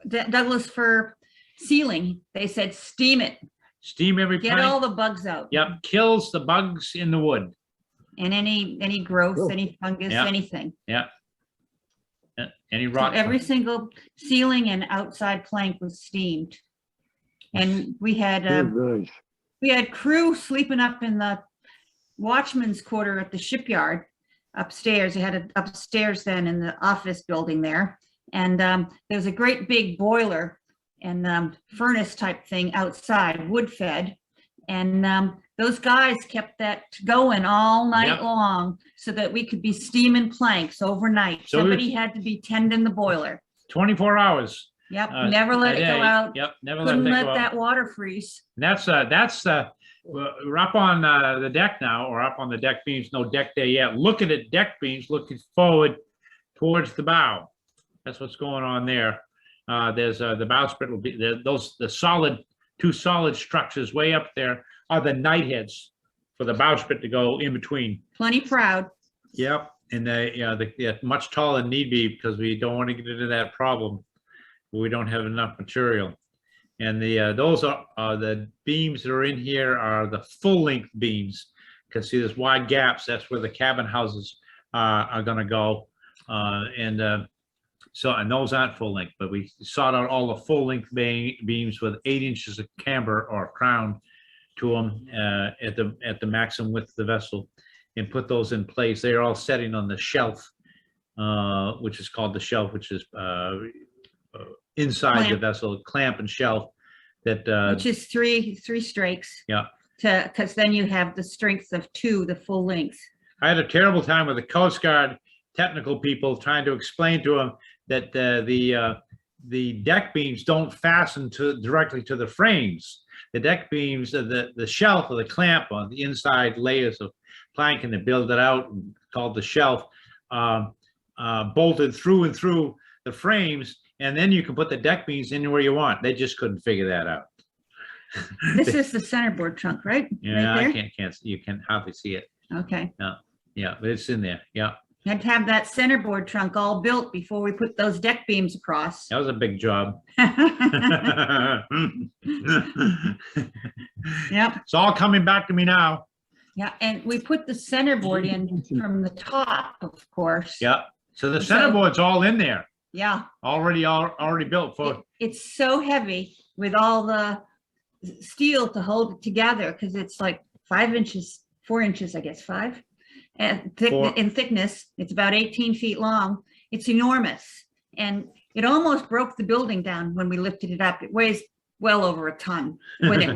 Speaker 2: Douglas fir ceiling. They said, steam it.
Speaker 3: Steam every plank.
Speaker 2: Get all the bugs out.
Speaker 3: Yep, kills the bugs in the wood.
Speaker 2: And any growth,
Speaker 1: Oh.
Speaker 2: any fungus,
Speaker 3: Yeah.
Speaker 2: anything.
Speaker 3: Yeah. Any
Speaker 2: So
Speaker 3: rock.
Speaker 2: every single ceiling and outside plank was steamed. And we had
Speaker 1: Good, nice.
Speaker 2: crew sleeping up in the watchman's quarter at the shipyard upstairs. They had it upstairs then in the office building there. And there was a great big boiler and furnace type thing outside, wood fed. And those guys kept that going all night
Speaker 3: Yep.
Speaker 2: long so that we could be steaming planks overnight.
Speaker 3: So we-
Speaker 2: Somebody had to be tending the boiler.
Speaker 3: 24 hours.
Speaker 2: Yep, never let
Speaker 3: a
Speaker 2: it go
Speaker 3: day.
Speaker 2: out.
Speaker 3: Yep, never
Speaker 2: Couldn't
Speaker 3: let it
Speaker 2: let
Speaker 3: go out.
Speaker 2: that water freeze.
Speaker 3: And we're up on the deck now, or up on the deck beams, no deck day yet. Looking at deck beams, looking forward towards the bow. That's what's going on there. There's the bowsprit will be two solid structures way up there are the knight heads for the bowsprit to go in between.
Speaker 2: Plenty proud.
Speaker 3: Yep, and they're much taller than need be because we don't want to get into that problem. We don't have enough material. And those are the beams that are in here are the full length beams. You can see there's wide gaps. That's where the cabin houses are going to go. And those aren't full length, but we sought out all the full length beams with 8 inches of camber or crown to them at the maximum width of the vessel, and put those in place. They're all setting on the shelf, which is called the shelf, which is inside the
Speaker 2: Clamp.
Speaker 3: vessel, clamp and shelf. That
Speaker 2: Which is three strakes.
Speaker 3: Yeah.
Speaker 2: Because then you have the strength of 2, the full length.
Speaker 3: I had a terrible time with the Coast Guard technical people trying to explain to them that the deck beams don't fasten directly to the frames. The deck beams, the shelf or the clamp on the inside layers of plank, and they build it out called the shelf, bolted through and through the frames, and then you can put the deck beams anywhere you want. They just couldn't figure that out.
Speaker 2: This is the centerboard trunk, right?
Speaker 3: Yeah,
Speaker 2: Right
Speaker 3: I
Speaker 2: there?
Speaker 3: can't, you can hardly see it.
Speaker 2: Okay.
Speaker 3: Yeah, but it's in there. Yeah,
Speaker 2: You had to have that centerboard trunk all built before we put those deck beams across.
Speaker 3: that was a big job.
Speaker 2: Yep.
Speaker 3: It's all coming back to me now.
Speaker 2: Yeah, and we put the centerboard in from the top, of course.
Speaker 3: Yeah, so the
Speaker 2: So-
Speaker 3: centerboard's all in there,
Speaker 2: Yeah.
Speaker 3: already built for,
Speaker 2: It's so heavy with all the steel to hold it together because it's like 5 inches, 4 inches, I guess, 5. And
Speaker 3: Four.
Speaker 2: in thickness, it's about 18 feet long. It's enormous. And it almost broke the building down when we lifted it up. It weighs well over a ton when it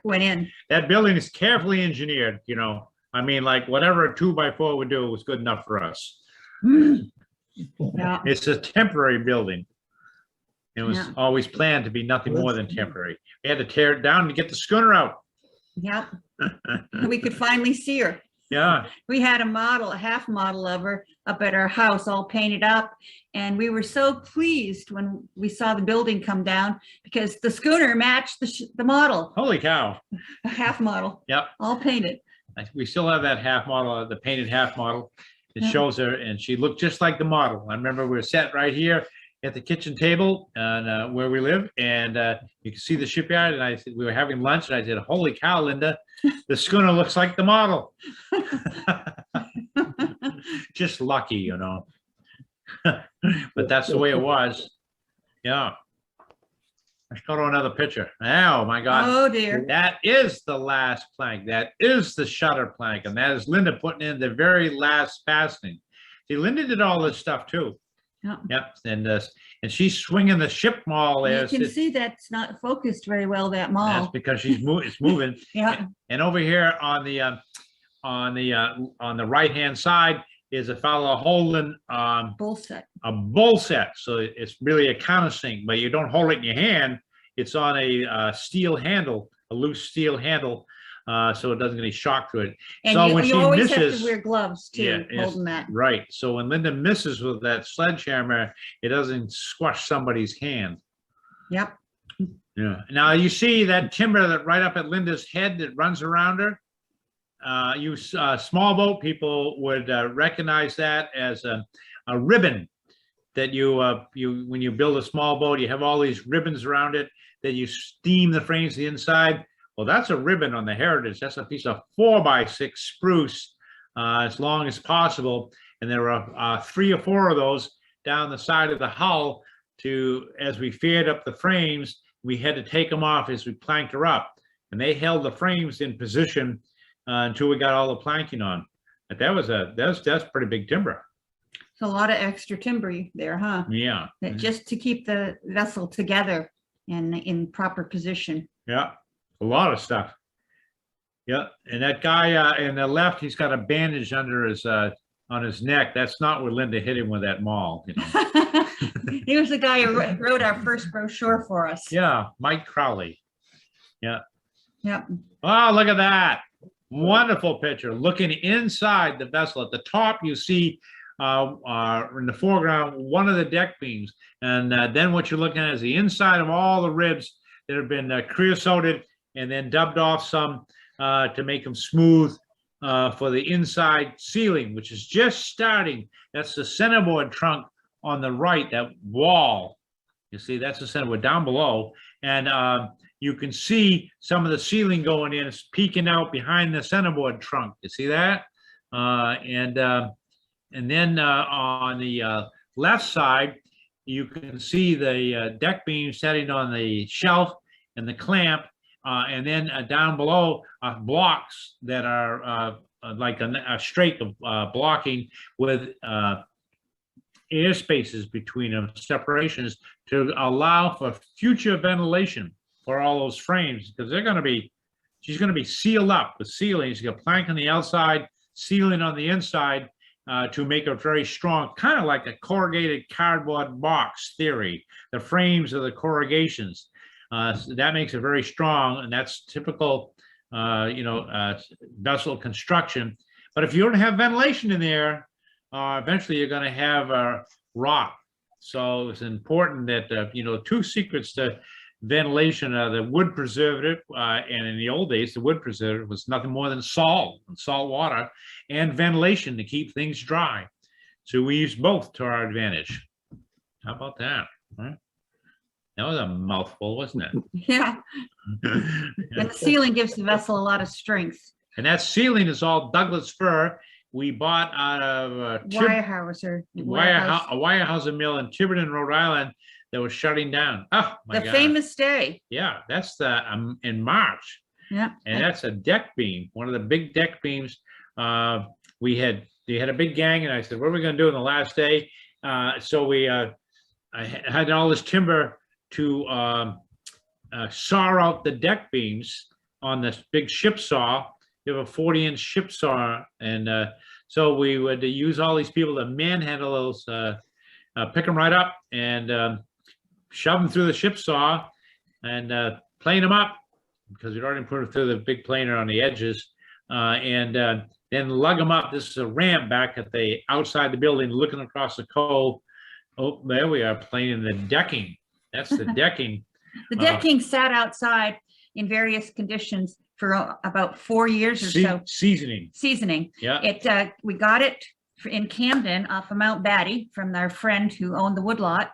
Speaker 2: went in.
Speaker 3: that building is carefully engineered, you know. I mean, like whatever a 2x4 would do was good enough for us.
Speaker 2: Yeah.
Speaker 3: It's a temporary building. It was
Speaker 2: Yeah.
Speaker 3: always planned to be nothing more than temporary. We had to tear it down to get the schooner out.
Speaker 2: Yep. We could finally see her.
Speaker 3: Yeah,
Speaker 2: We had a half model of her up at our house, all painted up. And we were so pleased when we saw the building come down because the schooner matched the model,
Speaker 3: holy cow.
Speaker 2: a half model.
Speaker 3: Yep.
Speaker 2: All painted.
Speaker 3: We still have that half model, the painted half model. It
Speaker 2: Yeah.
Speaker 3: shows her, and she looked just like the model. I remember we were sat right here at the kitchen table and where we live, and you can see the shipyard. And I said, we were having lunch, and I said, "Holy cow, Linda, the schooner looks like the model." Just lucky, you know. But that's the way it was. Yeah. Let's go to another picture. Oh my God.
Speaker 2: Oh dear.
Speaker 3: That is the last plank. That is the shutter plank. And that is Linda putting in the very last fastening. See, Linda did all this stuff too.
Speaker 2: Yeah.
Speaker 3: Yep. And she's swinging the ship maul there.
Speaker 2: You can see that's not focused very well, that
Speaker 3: That's
Speaker 2: mall.
Speaker 3: because it's moving.
Speaker 2: Yeah.
Speaker 3: And over here on the right-hand side is a fellow holding
Speaker 2: Bull set.
Speaker 3: a bull set. So it's really a countersink, but you don't hold it in your hand. It's on a steel handle, a loose steel handle, so it doesn't get any shock to it.
Speaker 2: And
Speaker 3: So when
Speaker 2: you
Speaker 3: she
Speaker 2: always have
Speaker 3: misses-
Speaker 2: to wear gloves too,
Speaker 3: Yeah, yes.
Speaker 2: holding that.
Speaker 3: Right. So when Linda misses with that sledgehammer, it doesn't squash somebody's hand.
Speaker 2: Yep.
Speaker 3: Yeah. Now you see that timber that right up at Linda's head that runs around her. You small boat people would recognize that as a ribbon that you when you build a small boat, you have all these ribbons around it that you steam the frames to the inside. Well, that's a ribbon on the Heritage. That's a piece of 4x6 spruce as long as possible. And there are 3 or 4 of those down the side of the hull as we faired up the frames, we had to take them off as we planked her up. And they held the frames in position until we got all the planking on. But that's pretty big timber.
Speaker 2: It's a lot of extra timber there, huh?
Speaker 3: Yeah.
Speaker 2: Just to keep the vessel together and in proper position.
Speaker 3: Yeah. A lot of stuff. Yeah. And that guy in the left, he's got a bandage under his on his neck. That's not where Linda hit him with that maul. You know?
Speaker 2: He was the guy who wrote our first brochure for us.
Speaker 3: Yeah. Mike Crowley. Yeah.
Speaker 2: Yep.
Speaker 3: Oh, look at that. Wonderful picture. Looking inside the vessel. At the top, you see in the foreground, one of the deck beams. And then what you're looking at is the inside of all the ribs that have been creosoted and then dubbed off some to make them smooth for the inside ceiling, which is just starting. That's the centerboard trunk on the right, that wall. You see, that's the centerboard down below. And you can see some of the ceiling going in, it's peeking out behind the centerboard trunk. You see that? And then on the left side, you can see the deck beam setting on the shelf and the clamp. And then down below are blocks that are like a straight of blocking with air spaces between them, separations, to allow for future ventilation for all those frames, because she's going to be sealed up with sealing. She's got plank on the outside, sealing on the inside to make it very strong, kind of like a corrugated cardboard box theory. The frames are the corrugations. So that makes it very strong, and that's typical, vessel construction. But if you don't have ventilation in there, eventually you're going to have rot. So it's important that 2 secrets to ventilation are the wood preservative, and in the old days, the wood preservative was nothing more than salt and salt water, and ventilation to keep things dry. So we use both to our advantage. How about that? Huh? That was a mouthful, wasn't it?
Speaker 2: Yeah. And the ceiling gives the vessel a lot of strength.
Speaker 3: And that ceiling is all Douglas fir. We bought out of a Weyerhaeuser mill in Tiverton, Rhode Island, that was shutting down. Oh my God! The
Speaker 2: famous day.
Speaker 3: Yeah, that's the in March.
Speaker 2: Yeah.
Speaker 3: And that's a deck beam, one of the big deck beams. They had a big gang, and I said, "What are we going to do on the last day?" So I had all this timber to saw out the deck beams on this big ship saw. You have a 40-inch ship saw, and so we would use all these people to manhandle those, pick them right up and shove them through the ship saw and plane them up, because we'd already put it through the big planer on the edges, and then lug them up. This is a ramp back at the outside the building, looking across the cove. Oh, there we are, planing the decking. That's the decking.
Speaker 2: The decking sat outside in various conditions for about 4 years or so.
Speaker 3: Seasoning. Yeah.
Speaker 2: We got it in Camden off of Mount Batty from our friend who owned the woodlot,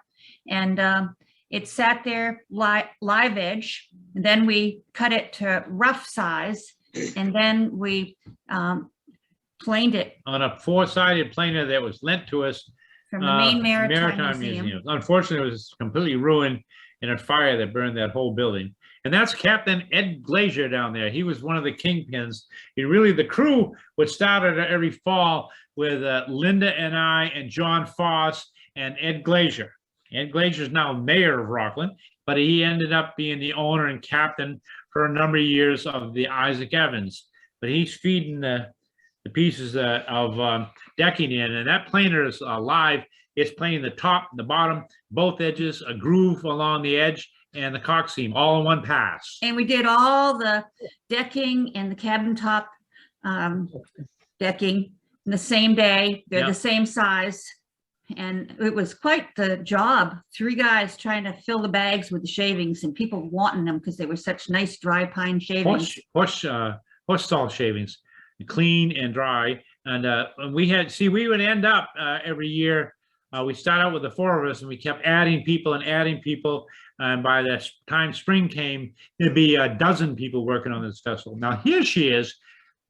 Speaker 2: and it sat there live edge. And then we cut it to rough size, and then we planed it
Speaker 3: on a 4-sided planer that was lent to us
Speaker 2: from the Maine Maritime Museum.
Speaker 3: Unfortunately, it was completely ruined in a fire that burned that whole building. And that's Captain Ed Glazier down there. He was one of the kingpins. The crew would start every fall with Linda and I and John Foss and Ed Glazier. Ed Glazier is now mayor of Rockland, but he ended up being the owner and captain for a number of years of the Isaac Evans. But he's feeding the pieces of decking in, and that planer is live. It's planing the top, the bottom, both edges, a groove along the edge, and the cock seam all in one pass.
Speaker 2: And we did all the decking and the cabin top decking in the same day. They're the same size. And it was quite the job. 3 guys trying to fill the bags with the shavings and people wanting them because they were such nice dry pine shavings.
Speaker 3: Horse salt shavings, clean and dry. And we would end up every year. We start out with the 4 of us and we kept adding people. And by the time spring came, there'd be a dozen people working on this vessel. Now here she is,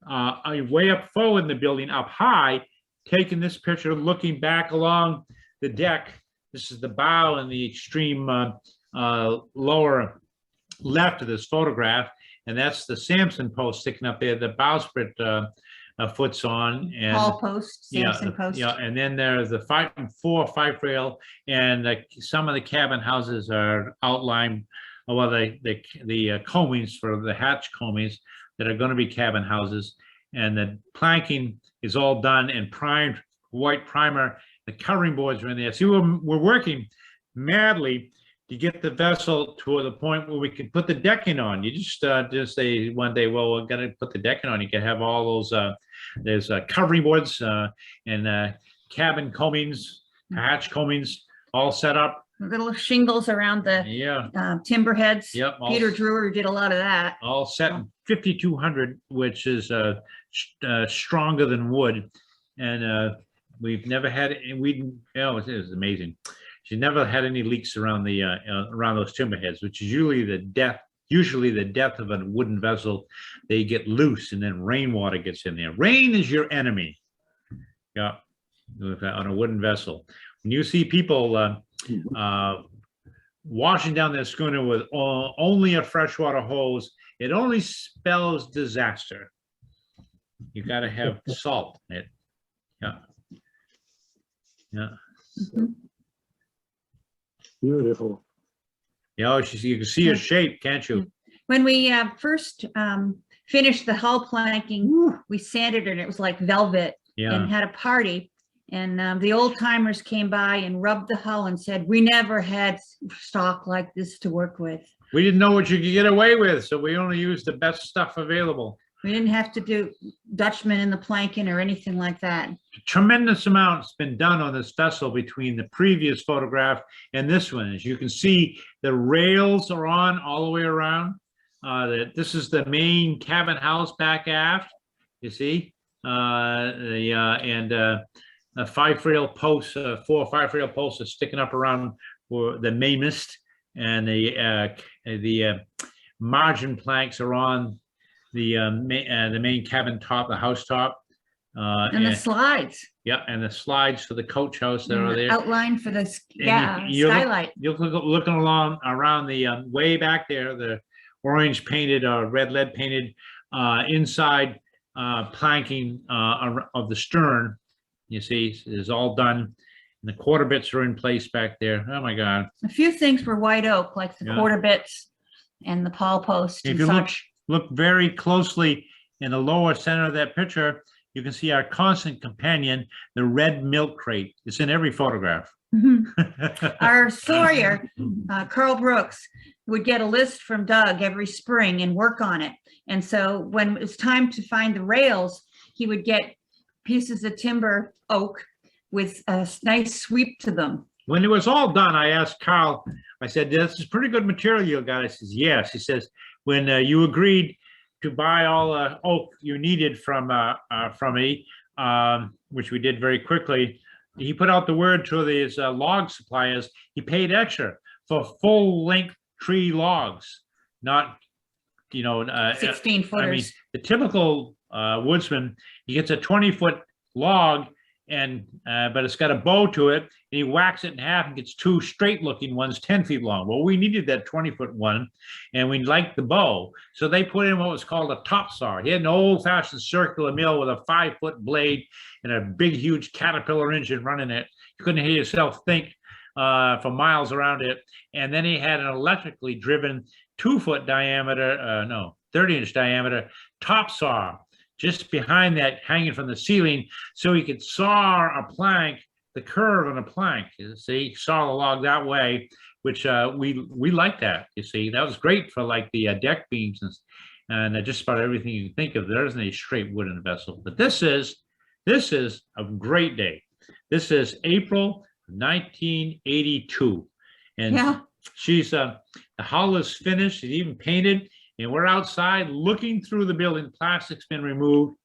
Speaker 3: way up forward in the building, up high, taking this picture, looking back along the deck. This is the bow and the extreme lower left of this photograph. And that's the Samson post sticking up there, the bowsprit foot's on. And
Speaker 2: Paul post, Samson post.
Speaker 3: Yeah, and then there's the 4 fife rail, and some of the cabin houses are outlined, well, the combings for the hatch combings that are going to be cabin houses. And the planking is all done and primed, white primer. The covering boards are in there. See, we're working madly to get the vessel to the point where we can put the decking on. You just say one day, well, we're going to put the decking on. You can have all those, there's covering boards and cabin combings, hatch combings, all set up.
Speaker 2: Little shingles around the timber heads.
Speaker 3: Yep.
Speaker 2: Peter Drewer did a lot of that.
Speaker 3: All set in 5200, which is stronger than wood. And we've never had it. It was amazing. She never had any leaks around the around those timber heads, which is usually the death of a wooden vessel. They get loose and then rainwater gets in there. Rain is your enemy. Yeah, on a wooden vessel. When you see people washing down their schooner with only a freshwater hose, it only spells disaster. You got to have salt in it. Yeah. Yeah.
Speaker 2: Mm-hmm.
Speaker 1: Beautiful.
Speaker 3: Yeah, you can see her shape, can't you?
Speaker 2: When we first finished the hull planking, we sanded it and it was like velvet, and had a party. And the old timers came by and rubbed the hull and said, we never had stock like this to work with.
Speaker 3: We didn't know what you could get away with, so we only used the best stuff available.
Speaker 2: We didn't have to do Dutchman in the planking or anything like that.
Speaker 3: Tremendous amounts been done on this vessel between the previous photograph and this one. As you can see, the rails are on all the way around. This is the main cabin house back aft, you see, a 5 rail post, 4 5 rail posts are sticking up around for the mainmast, and the margin planks are on the main cabin top, the house top,
Speaker 2: and the slides.
Speaker 3: Yeah, and the slides for the coach house that are there.
Speaker 2: Outline for the skylight.
Speaker 3: You're looking along around the way back there, the orange painted or red lead painted inside planking of the stern. You see, is all done. And the quarter bits are in place back there. Oh my God.
Speaker 2: A few things were white oak, like the quarter bits and the pawl post.
Speaker 3: If you look very closely in the lower center of that picture, you can see our constant companion, the red milk crate. It's in every photograph.
Speaker 2: Mm-hmm. Our sawyer, Carl Brooks, would get a list from Doug every spring and work on it. And so when it was time to find the rails, he would get pieces of timber oak with a nice sweep to them.
Speaker 3: When it was all done, I asked Carl, I said, this is pretty good material you got. He says, yes. He says, when you agreed to buy all the oak you needed from me, which we did very quickly, he put out the word to these log suppliers. He paid extra for full length tree logs, not, 16 footers. I mean, the typical woodsman, he gets a 20-foot log and but it's got a bow to it, and he whacks it in half and gets two straight looking ones 10 feet long. Well, we needed that 20-foot one, and we liked the bow, so they put in what was called a top saw. He had an old-fashioned circular mill with a 5-foot blade and a big huge Caterpillar engine running it. You couldn't hear yourself think for miles around it. And then he had an electrically driven 2-foot diameter, 30-inch diameter top saw just behind that, hanging from the ceiling, so he could saw a plank, the curve on a plank. You see, saw the log that way, which we like that. You see, that was great for like the deck beams and just about everything you can think of. There isn't a straight wooden vessel, but this is a great day. This is April 1982, and
Speaker 2: Yeah.
Speaker 3: she's the hull is finished. She's even painted. And we're outside looking through the building. Plastic's been removed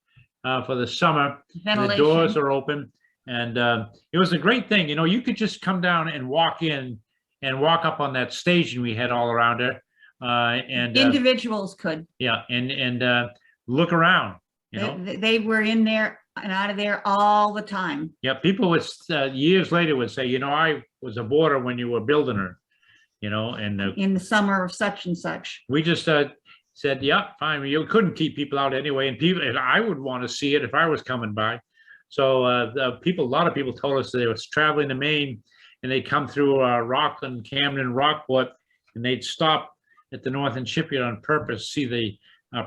Speaker 3: for the summer. The doors are open. And it was a great thing. You know, you could just come down and walk in and walk up on that staging we had all around her. And
Speaker 2: Individuals could.
Speaker 3: yeah, and look around, you know.
Speaker 2: They were in there and out of there all the time.
Speaker 3: Yeah, people would years later would say, you know, I was a boarder when you were building her, you know, and
Speaker 2: In the summer of such and such.
Speaker 3: we just said, yeah, fine. You couldn't keep people out anyway, and people, and I would want to see it if I was coming by. So a lot of people told us they was traveling to Maine, and they'd come through Rockland, Camden, Rockport, and they'd stop at the North End Shipyard on purpose to see the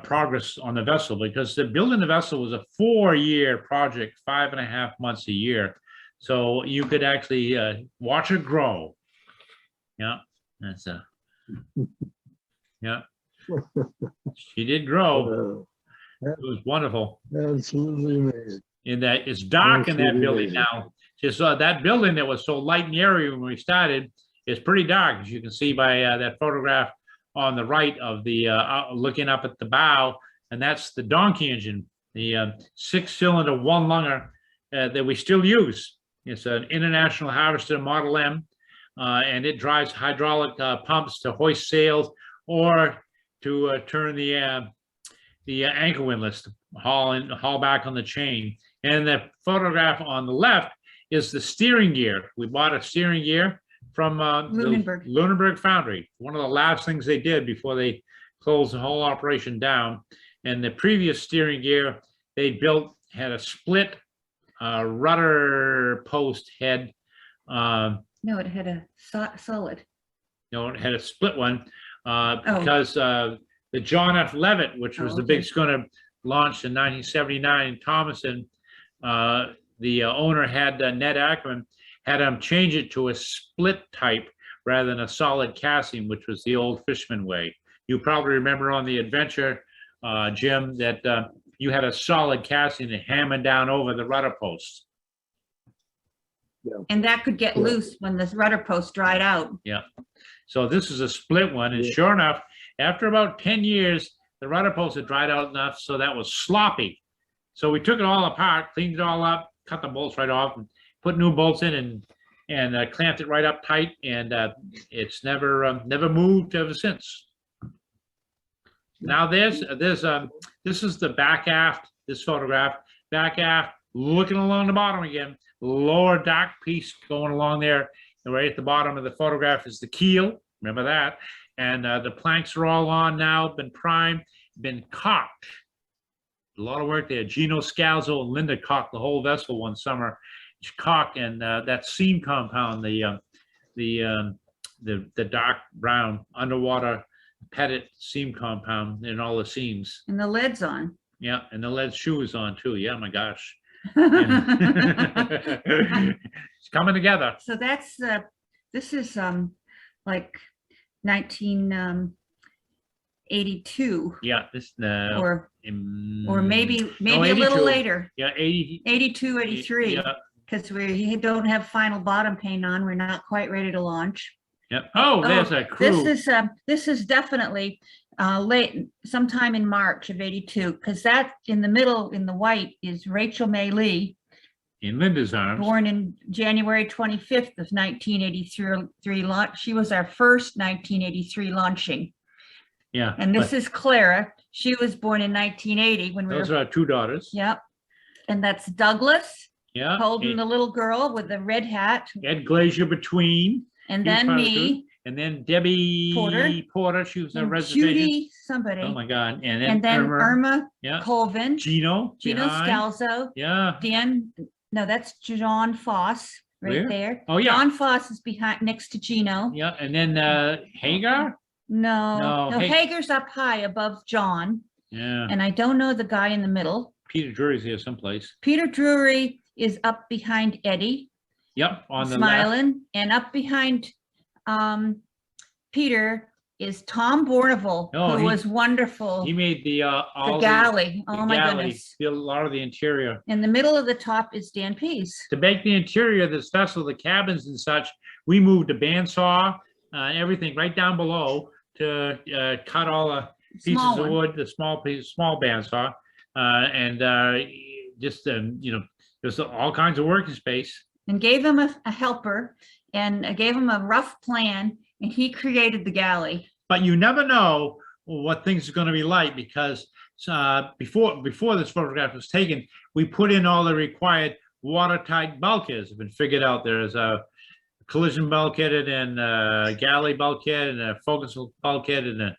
Speaker 3: progress on the vessel, because the building the vessel was a 4-year project, 5.5 months a year. So you could actually watch her grow. Yeah, that's yeah. She did grow. It was wonderful.
Speaker 1: Absolutely amazing.
Speaker 3: In that it's dark in that
Speaker 1: Absolutely
Speaker 3: building
Speaker 1: amazing.
Speaker 3: now. Just that building that was so light and airy when we started is pretty dark, as you can see by that photograph on the right of the looking up at the bow, and that's the donkey engine, the 6-cylinder 1-lunger that we still use. It's an International Harvester Model M, and it drives hydraulic pumps to hoist sails or to turn the anchor windlass to haul back on the chain. And the photograph on the left is the steering gear. We bought a steering gear from
Speaker 2: Lunenburg.
Speaker 3: the Lunenburg foundry. One of the last things they did before they closed the whole operation down. And the previous steering gear they built had a split rudder post head.
Speaker 2: No, it had a solid.
Speaker 3: No, it had a split one because the John F. Levitt, which was the big schooner launched in 1979 in Thomason, the owner had Ned Ackerman had him change it to a split type rather than a solid casting, which was the old fisherman way. You probably remember on the Adventure, Jim, that you had a solid casting and hammering down over the rudder posts.
Speaker 2: And that could get loose when the rudder post dried out.
Speaker 3: Yeah. So this is a split one, and sure enough, after about 10 years, the rudder post had dried out enough, so that was sloppy. So we took it all apart, cleaned it all up, cut the bolts right off, and put new bolts in, and clamped it right up tight, and it's never moved ever since. Now this is the back aft. This photograph, back aft, looking along the bottom again. Lower dark piece going along there, and right at the bottom of the photograph is the keel. Remember that? And the planks are all on now, been primed, been caulked. A lot of work there. Gino Scalzo and Linda caulked the whole vessel one summer. Caulk and that seam compound, the dark brown underwater pettit seam compound in all the seams.
Speaker 2: And the lead's on.
Speaker 3: Yeah, and the lead shoe is on too. Yeah, my gosh.
Speaker 2: So
Speaker 3: It's coming together.
Speaker 2: that's this is like 1982
Speaker 3: Yeah, this
Speaker 2: or maybe
Speaker 3: no,
Speaker 2: a little
Speaker 3: 82.
Speaker 2: later.
Speaker 3: Yeah,
Speaker 2: 82, 83.
Speaker 3: Yeah,
Speaker 2: Because we don't have final bottom paint on. We're not quite ready to launch.
Speaker 3: yeah. Oh, there's a crew.
Speaker 2: This is definitely late, sometime in March of 82, because that in the middle in the white is Rachel May Lee,
Speaker 3: In Linda's arms.
Speaker 2: born in January 25th of 1983 launch. She was our first 1983 launching.
Speaker 3: Yeah.
Speaker 2: And this is Clara. She was born in 1980 when we
Speaker 3: Those
Speaker 2: were,
Speaker 3: are our two daughters.
Speaker 2: yep. And that's Douglas
Speaker 3: Yeah.
Speaker 2: holding the little girl with the red hat,
Speaker 3: Ed Glazier between,
Speaker 2: and
Speaker 3: he was
Speaker 2: then
Speaker 3: part of the
Speaker 2: me,
Speaker 3: and then Debbie
Speaker 2: Porter.
Speaker 3: she was a
Speaker 2: and
Speaker 3: reservation.
Speaker 2: Judy
Speaker 3: Oh
Speaker 2: somebody,
Speaker 3: my God.
Speaker 2: and then Irma
Speaker 3: Yeah.
Speaker 2: Colvin,
Speaker 3: Gino
Speaker 2: Gino
Speaker 3: behind.
Speaker 2: Scalzo,
Speaker 3: Yeah.
Speaker 2: Dan, no, that's John Foss right
Speaker 3: Where?
Speaker 2: there.
Speaker 3: Oh, yeah.
Speaker 2: John Foss is behind, next to Gino.
Speaker 3: Yeah. And then Hagar.
Speaker 2: No,
Speaker 3: No,
Speaker 2: Hager's up high above John,
Speaker 3: Yeah.
Speaker 2: and I don't know the guy in the middle.
Speaker 3: Peter Drury's here someplace.
Speaker 2: Peter Drury is up behind Eddie,
Speaker 3: Yep. On the left.
Speaker 2: smiling, and up behind Peter is Tom Bourneval,
Speaker 3: Oh,
Speaker 2: who was wonderful.
Speaker 3: He made the all
Speaker 2: The galley,
Speaker 3: the
Speaker 2: oh my
Speaker 3: galley,
Speaker 2: goodness.
Speaker 3: a lot of the interior.
Speaker 2: In the middle of the top is Dan Pease.
Speaker 3: To make the interior of this vessel, the cabins and such, we moved a bandsaw and everything right down below to cut all the pieces
Speaker 2: Small
Speaker 3: of
Speaker 2: one.
Speaker 3: wood, the small piece, small bandsaw, and just there's all kinds of working space.
Speaker 2: And gave him a helper and gave him a rough plan, and he created the galley.
Speaker 3: But you never know what things are going to be like, because before this photograph was taken, we put in all the required watertight bulkheads. Have been figured out. There's a collision bulkhead and a galley bulkhead and a forecastle bulkhead and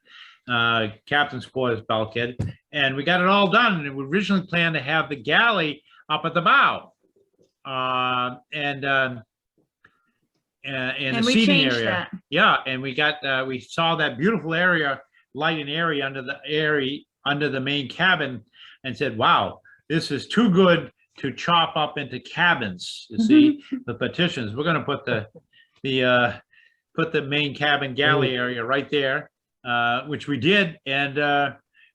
Speaker 3: a captain's quarters bulkhead, and we got it all done. And we originally planned to have the galley up at the bow, and the
Speaker 2: we
Speaker 3: seating
Speaker 2: changed
Speaker 3: area.
Speaker 2: that.
Speaker 3: Yeah, and we got we saw that beautiful area, lighting area under the main cabin, and said, "Wow, this is too good to chop up into cabins." You see, the partitions. We're going to put the main cabin galley area right there, which we did, and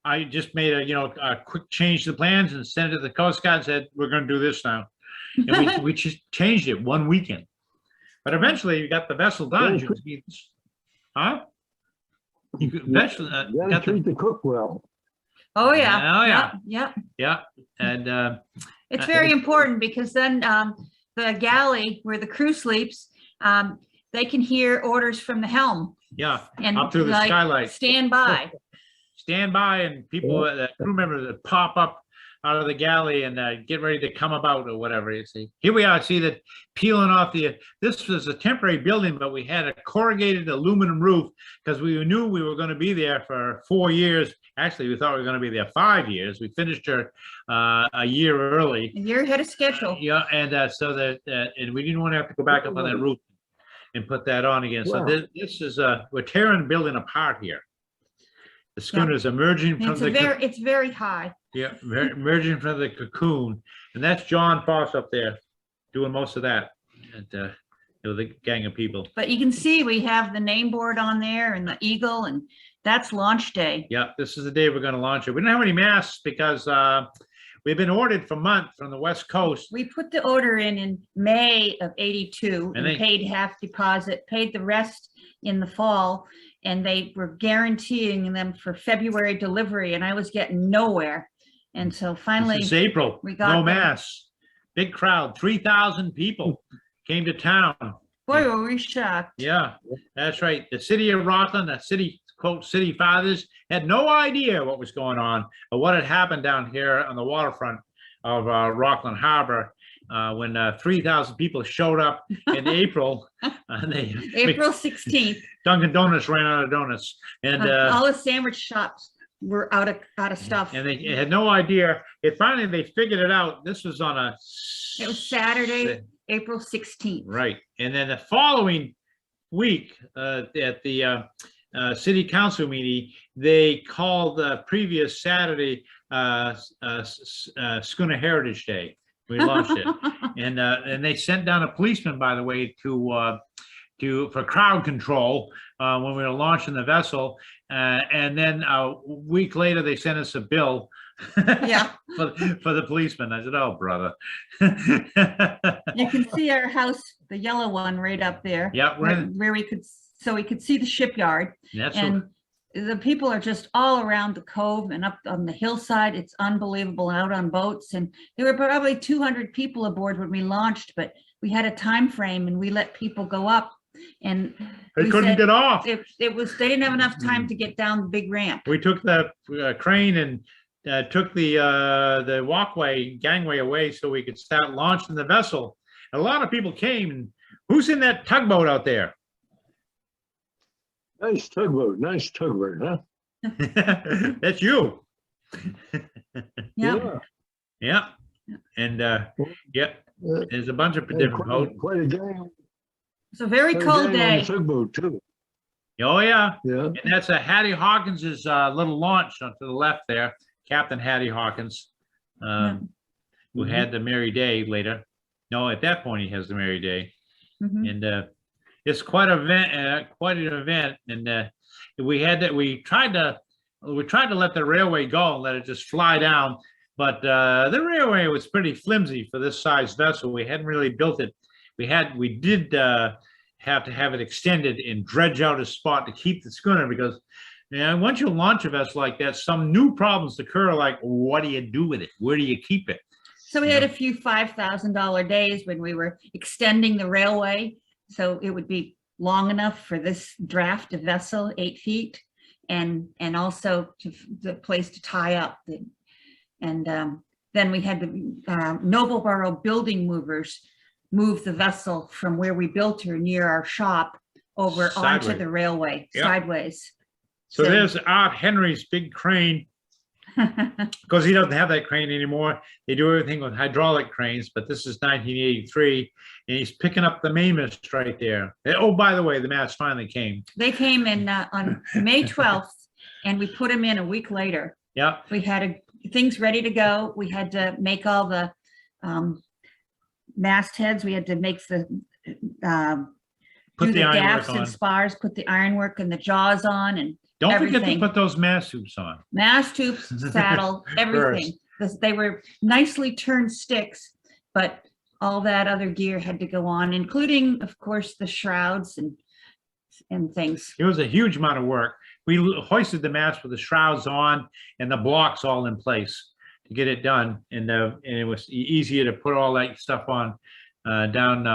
Speaker 3: I just made a quick change to the plans and sent it to the Coast Guard and said, "We're going to do this now," and we just changed it one weekend. But eventually, you got the vessel done. As you can see, huh? You could eventually
Speaker 1: You gotta treat the cook well.
Speaker 2: Oh, yeah.
Speaker 3: Oh, yeah.
Speaker 2: Yep.
Speaker 3: Yeah, and
Speaker 2: It's very important, because then the galley where the crew sleeps, they can hear orders from the helm
Speaker 3: yeah,
Speaker 2: and
Speaker 3: up through the
Speaker 2: like,
Speaker 3: skylight.
Speaker 2: stand by.
Speaker 3: Stand by, and people, the crew members that pop up out of the galley and get ready to come about or whatever. You see, here we are. See that peeling off this was a temporary building, but we had a corrugated aluminum roof because we knew we were going to be there for 4 years. Actually, we thought we were going to be there 5 years. We finished her a year early.
Speaker 2: And you're ahead of schedule.
Speaker 3: Yeah, and so that and we didn't want to have to go back up on that roof and put that on again. So
Speaker 1: Wow.
Speaker 3: this is we're tearing the building apart here. The schooner is emerging from
Speaker 2: It's very high.
Speaker 3: emerging from the cocoon, and that's John Foss up there doing most of that, and the gang of people.
Speaker 2: But you can see we have the name board on there and the eagle, and that's launch day.
Speaker 3: Yeah, this is the day we're going to launch it. We don't have any masks because we've been ordered for months from the West Coast.
Speaker 2: We put the order in May of '82
Speaker 3: And
Speaker 2: and
Speaker 3: they-
Speaker 2: paid half deposit, paid the rest in the fall, and they were guaranteeing them for February delivery, and I was getting nowhere. And so finally,
Speaker 3: This is April,
Speaker 2: we got
Speaker 3: no
Speaker 2: them.
Speaker 3: masks, big crowd, 3,000 people came to town.
Speaker 2: boy, were we shocked.
Speaker 3: Yeah, that's right. The city of Rockland, the city, quote, city fathers, had no idea what was going on or what had happened down here on the waterfront of Rockland Harbor when 3,000 people showed up in April. And
Speaker 2: April 16th,
Speaker 3: Dunkin' Donuts ran out of donuts, and
Speaker 2: all the sandwich shops were out of stuff.
Speaker 3: and they had no idea. Finally they figured it out. This was on
Speaker 2: It was Saturday, April 16th.
Speaker 3: right? And then the following week at the city council meeting, they called the previous Saturday Schooner Heritage Day. We launched it, and they sent down a policeman, by the way, for crowd control when we were launching the vessel. And then a week later, they sent us a bill.
Speaker 2: Yeah.
Speaker 3: for the policeman. I said, "Oh, brother."
Speaker 2: You can see our house, the yellow one right up there.
Speaker 3: Yeah,
Speaker 2: where we could see the shipyard.
Speaker 3: that's
Speaker 2: And the people are just all around the cove and up on the hillside. It's unbelievable, out on boats. And there were probably 200 people aboard when we launched, but we had a time frame and we let people go up. And
Speaker 3: they
Speaker 2: we
Speaker 3: couldn't
Speaker 2: said
Speaker 3: get off.
Speaker 2: they didn't have enough time to get down the big ramp.
Speaker 3: We took the crane and took the walkway gangway away so we could start launching the vessel. A lot of people came. And who's in that tugboat out there?
Speaker 1: Nice tugboat, huh?
Speaker 3: That's you.
Speaker 2: Yeah.
Speaker 3: Yeah. And yeah, there's a bunch of different boats.
Speaker 1: Quite a gang.
Speaker 2: It's a very
Speaker 1: quite a
Speaker 2: cold
Speaker 1: gang on the
Speaker 2: day.
Speaker 1: tugboat too.
Speaker 3: Oh yeah.
Speaker 1: Yeah.
Speaker 3: And that's Hattie Hawkins's little launch to the left there, Captain Hattie Hawkins, who had the Merry Day later. No, at that point he has the Merry Day,
Speaker 2: Mhm.
Speaker 3: and it's quite an event. And we tried to let the railway go and let it just fly down, but the railway was pretty flimsy for this size vessel. We hadn't really built it. We did have to have it extended and dredge out a spot to keep the schooner, because once you launch a vessel like that, some new problems occur, like what do you do with it? Where do you keep it?
Speaker 2: So we had a few $5,000 days when we were extending the railway. So it would be long enough for this draft of vessel, 8 feet, and also the place to tie up. And then we had the Nobleboro building movers move the vessel from where we built her near our shop over onto
Speaker 3: Sideways.
Speaker 2: the railway,
Speaker 3: Yep.
Speaker 2: sideways.
Speaker 3: So there's Art Henry's big crane, because he doesn't have that crane anymore. They do everything with hydraulic cranes, but this is 1983, and he's picking up the mainmast right there. Oh, by the way, the mast finally came.
Speaker 2: They came in on May 12th, and we put them in a week later.
Speaker 3: Yeah,
Speaker 2: We had things ready to go. We had to make all the mastheads. We had to make
Speaker 3: put
Speaker 2: do
Speaker 3: the
Speaker 2: the
Speaker 3: ironwork
Speaker 2: gaffs
Speaker 3: on.
Speaker 2: and spars, put the ironwork and the jaws on, and
Speaker 3: Don't forget to
Speaker 2: everything.
Speaker 3: put those mast tubes on.
Speaker 2: mast tubes, saddle, everything. They were nicely turned sticks, but all that other gear had to go on, including, of course, the shrouds and things.
Speaker 3: It was a huge amount of work. We hoisted the mast with the shrouds on and the blocks all in place to get it done. And it was easier to put all that stuff on down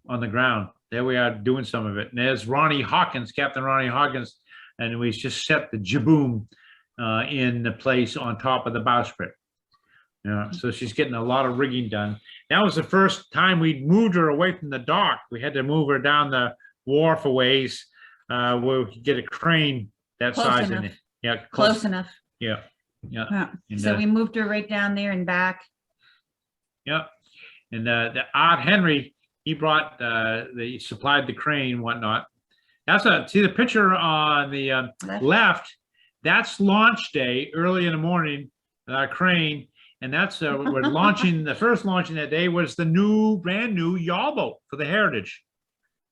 Speaker 3: on the ground. There we are doing some of it. And there's Ronnie Hawkins, Captain Ronnie Hawkins, and we just set the jiboom in the place on top of the bowsprit. Yeah, so she's getting a lot of rigging done. That was the first time we moved her away from the dock. We had to move her down the wharf a ways where we could get a crane that
Speaker 2: Close
Speaker 3: size in
Speaker 2: enough.
Speaker 3: it. Yeah,
Speaker 2: Close enough.
Speaker 3: Yeah, yeah,
Speaker 2: Yeah.
Speaker 3: And,
Speaker 2: So we moved her right down there and back.
Speaker 3: yeah. And the Art Henry, he brought he supplied the crane and whatnot. See the picture on the left, that's launch day early in the morning with our crane. And that's we're launching, the first launching that day was the brand new yawl boat for the Heritage.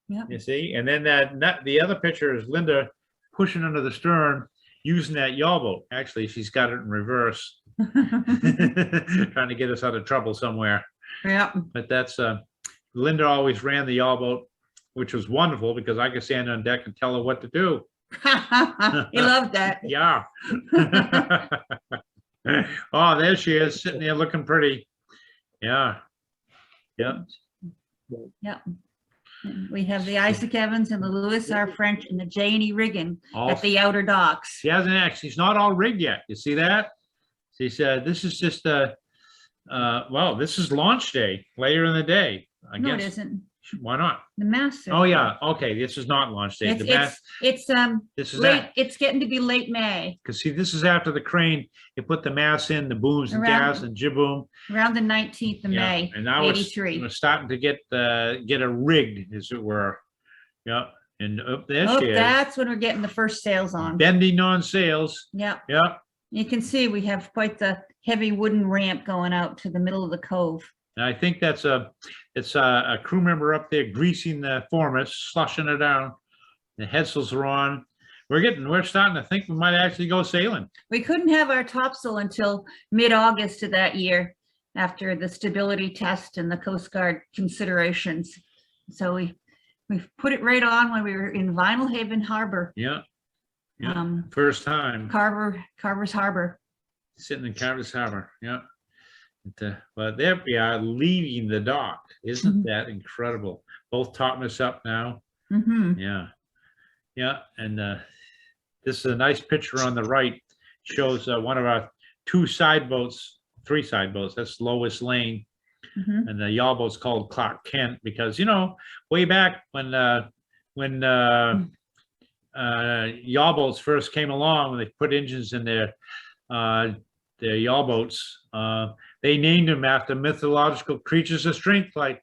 Speaker 2: Yeah.
Speaker 3: You see, and then the other picture is Linda pushing under the stern using that yawl boat. Actually, she's got it in reverse, trying to get us out of trouble somewhere.
Speaker 2: Yeah.
Speaker 3: But that's Linda always ran the yawl boat, which was wonderful because I could stand on deck and tell her what to do.
Speaker 2: He loved that.
Speaker 3: Yeah. Oh, there she is, sitting there looking pretty. Yeah. Yeah.
Speaker 2: Yeah. We have the Isaac Evans and the Louis R. French and the J&E Riggin
Speaker 3: All,
Speaker 2: at the outer docks.
Speaker 3: she hasn't actually, she's not all rigged yet. You see that? She said, this is just well, this is launch day later in the day. I
Speaker 2: No, it
Speaker 3: guess.
Speaker 2: isn't.
Speaker 3: Why not?
Speaker 2: The master.
Speaker 3: Oh, yeah. Okay. This is not launch day. The mast,
Speaker 2: It's
Speaker 3: this is
Speaker 2: late,
Speaker 3: that.
Speaker 2: it's getting to be late May,
Speaker 3: Because see, this is after the crane. You put the masts in, the booms and
Speaker 2: Around-
Speaker 3: gas and jib-boom.
Speaker 2: around the 19th of
Speaker 3: Yeah,
Speaker 2: May,
Speaker 3: and now we're
Speaker 2: 83.
Speaker 3: starting to get a rigged, as it were. Yeah, and up there
Speaker 2: Oh,
Speaker 3: she is,
Speaker 2: that's when we're getting the first sails on.
Speaker 3: bending on sails.
Speaker 2: Yeah,
Speaker 3: Yeah,
Speaker 2: you can see we have quite the heavy wooden ramp going out to the middle of the cove.
Speaker 3: and I think it's a crew member up there greasing the foremast, slushing it down. The headsels are on. We're starting to think we might actually go sailing.
Speaker 2: We couldn't have our topsail until mid-August of that year after the stability test and the Coast Guard considerations. So we put it right on when we were in Vinyl Haven Harbor,
Speaker 3: Yeah, yeah. First time
Speaker 2: Carver's Harbor.
Speaker 3: sitting in Carver's Harbor. Yeah. But there we are leaving the dock. Isn't that incredible? Both topmasts up now.
Speaker 2: Mm-hmm.
Speaker 3: Yeah. Yeah. And this is a nice picture on the right. Shows one of our three side boats. That's Lois Lane.
Speaker 2: Mhm.
Speaker 3: And the yawl boat's called Clark Kent because, way back when yawl boats first came along, when they put engines in their yawl boats, they named them after mythological creatures of strength, like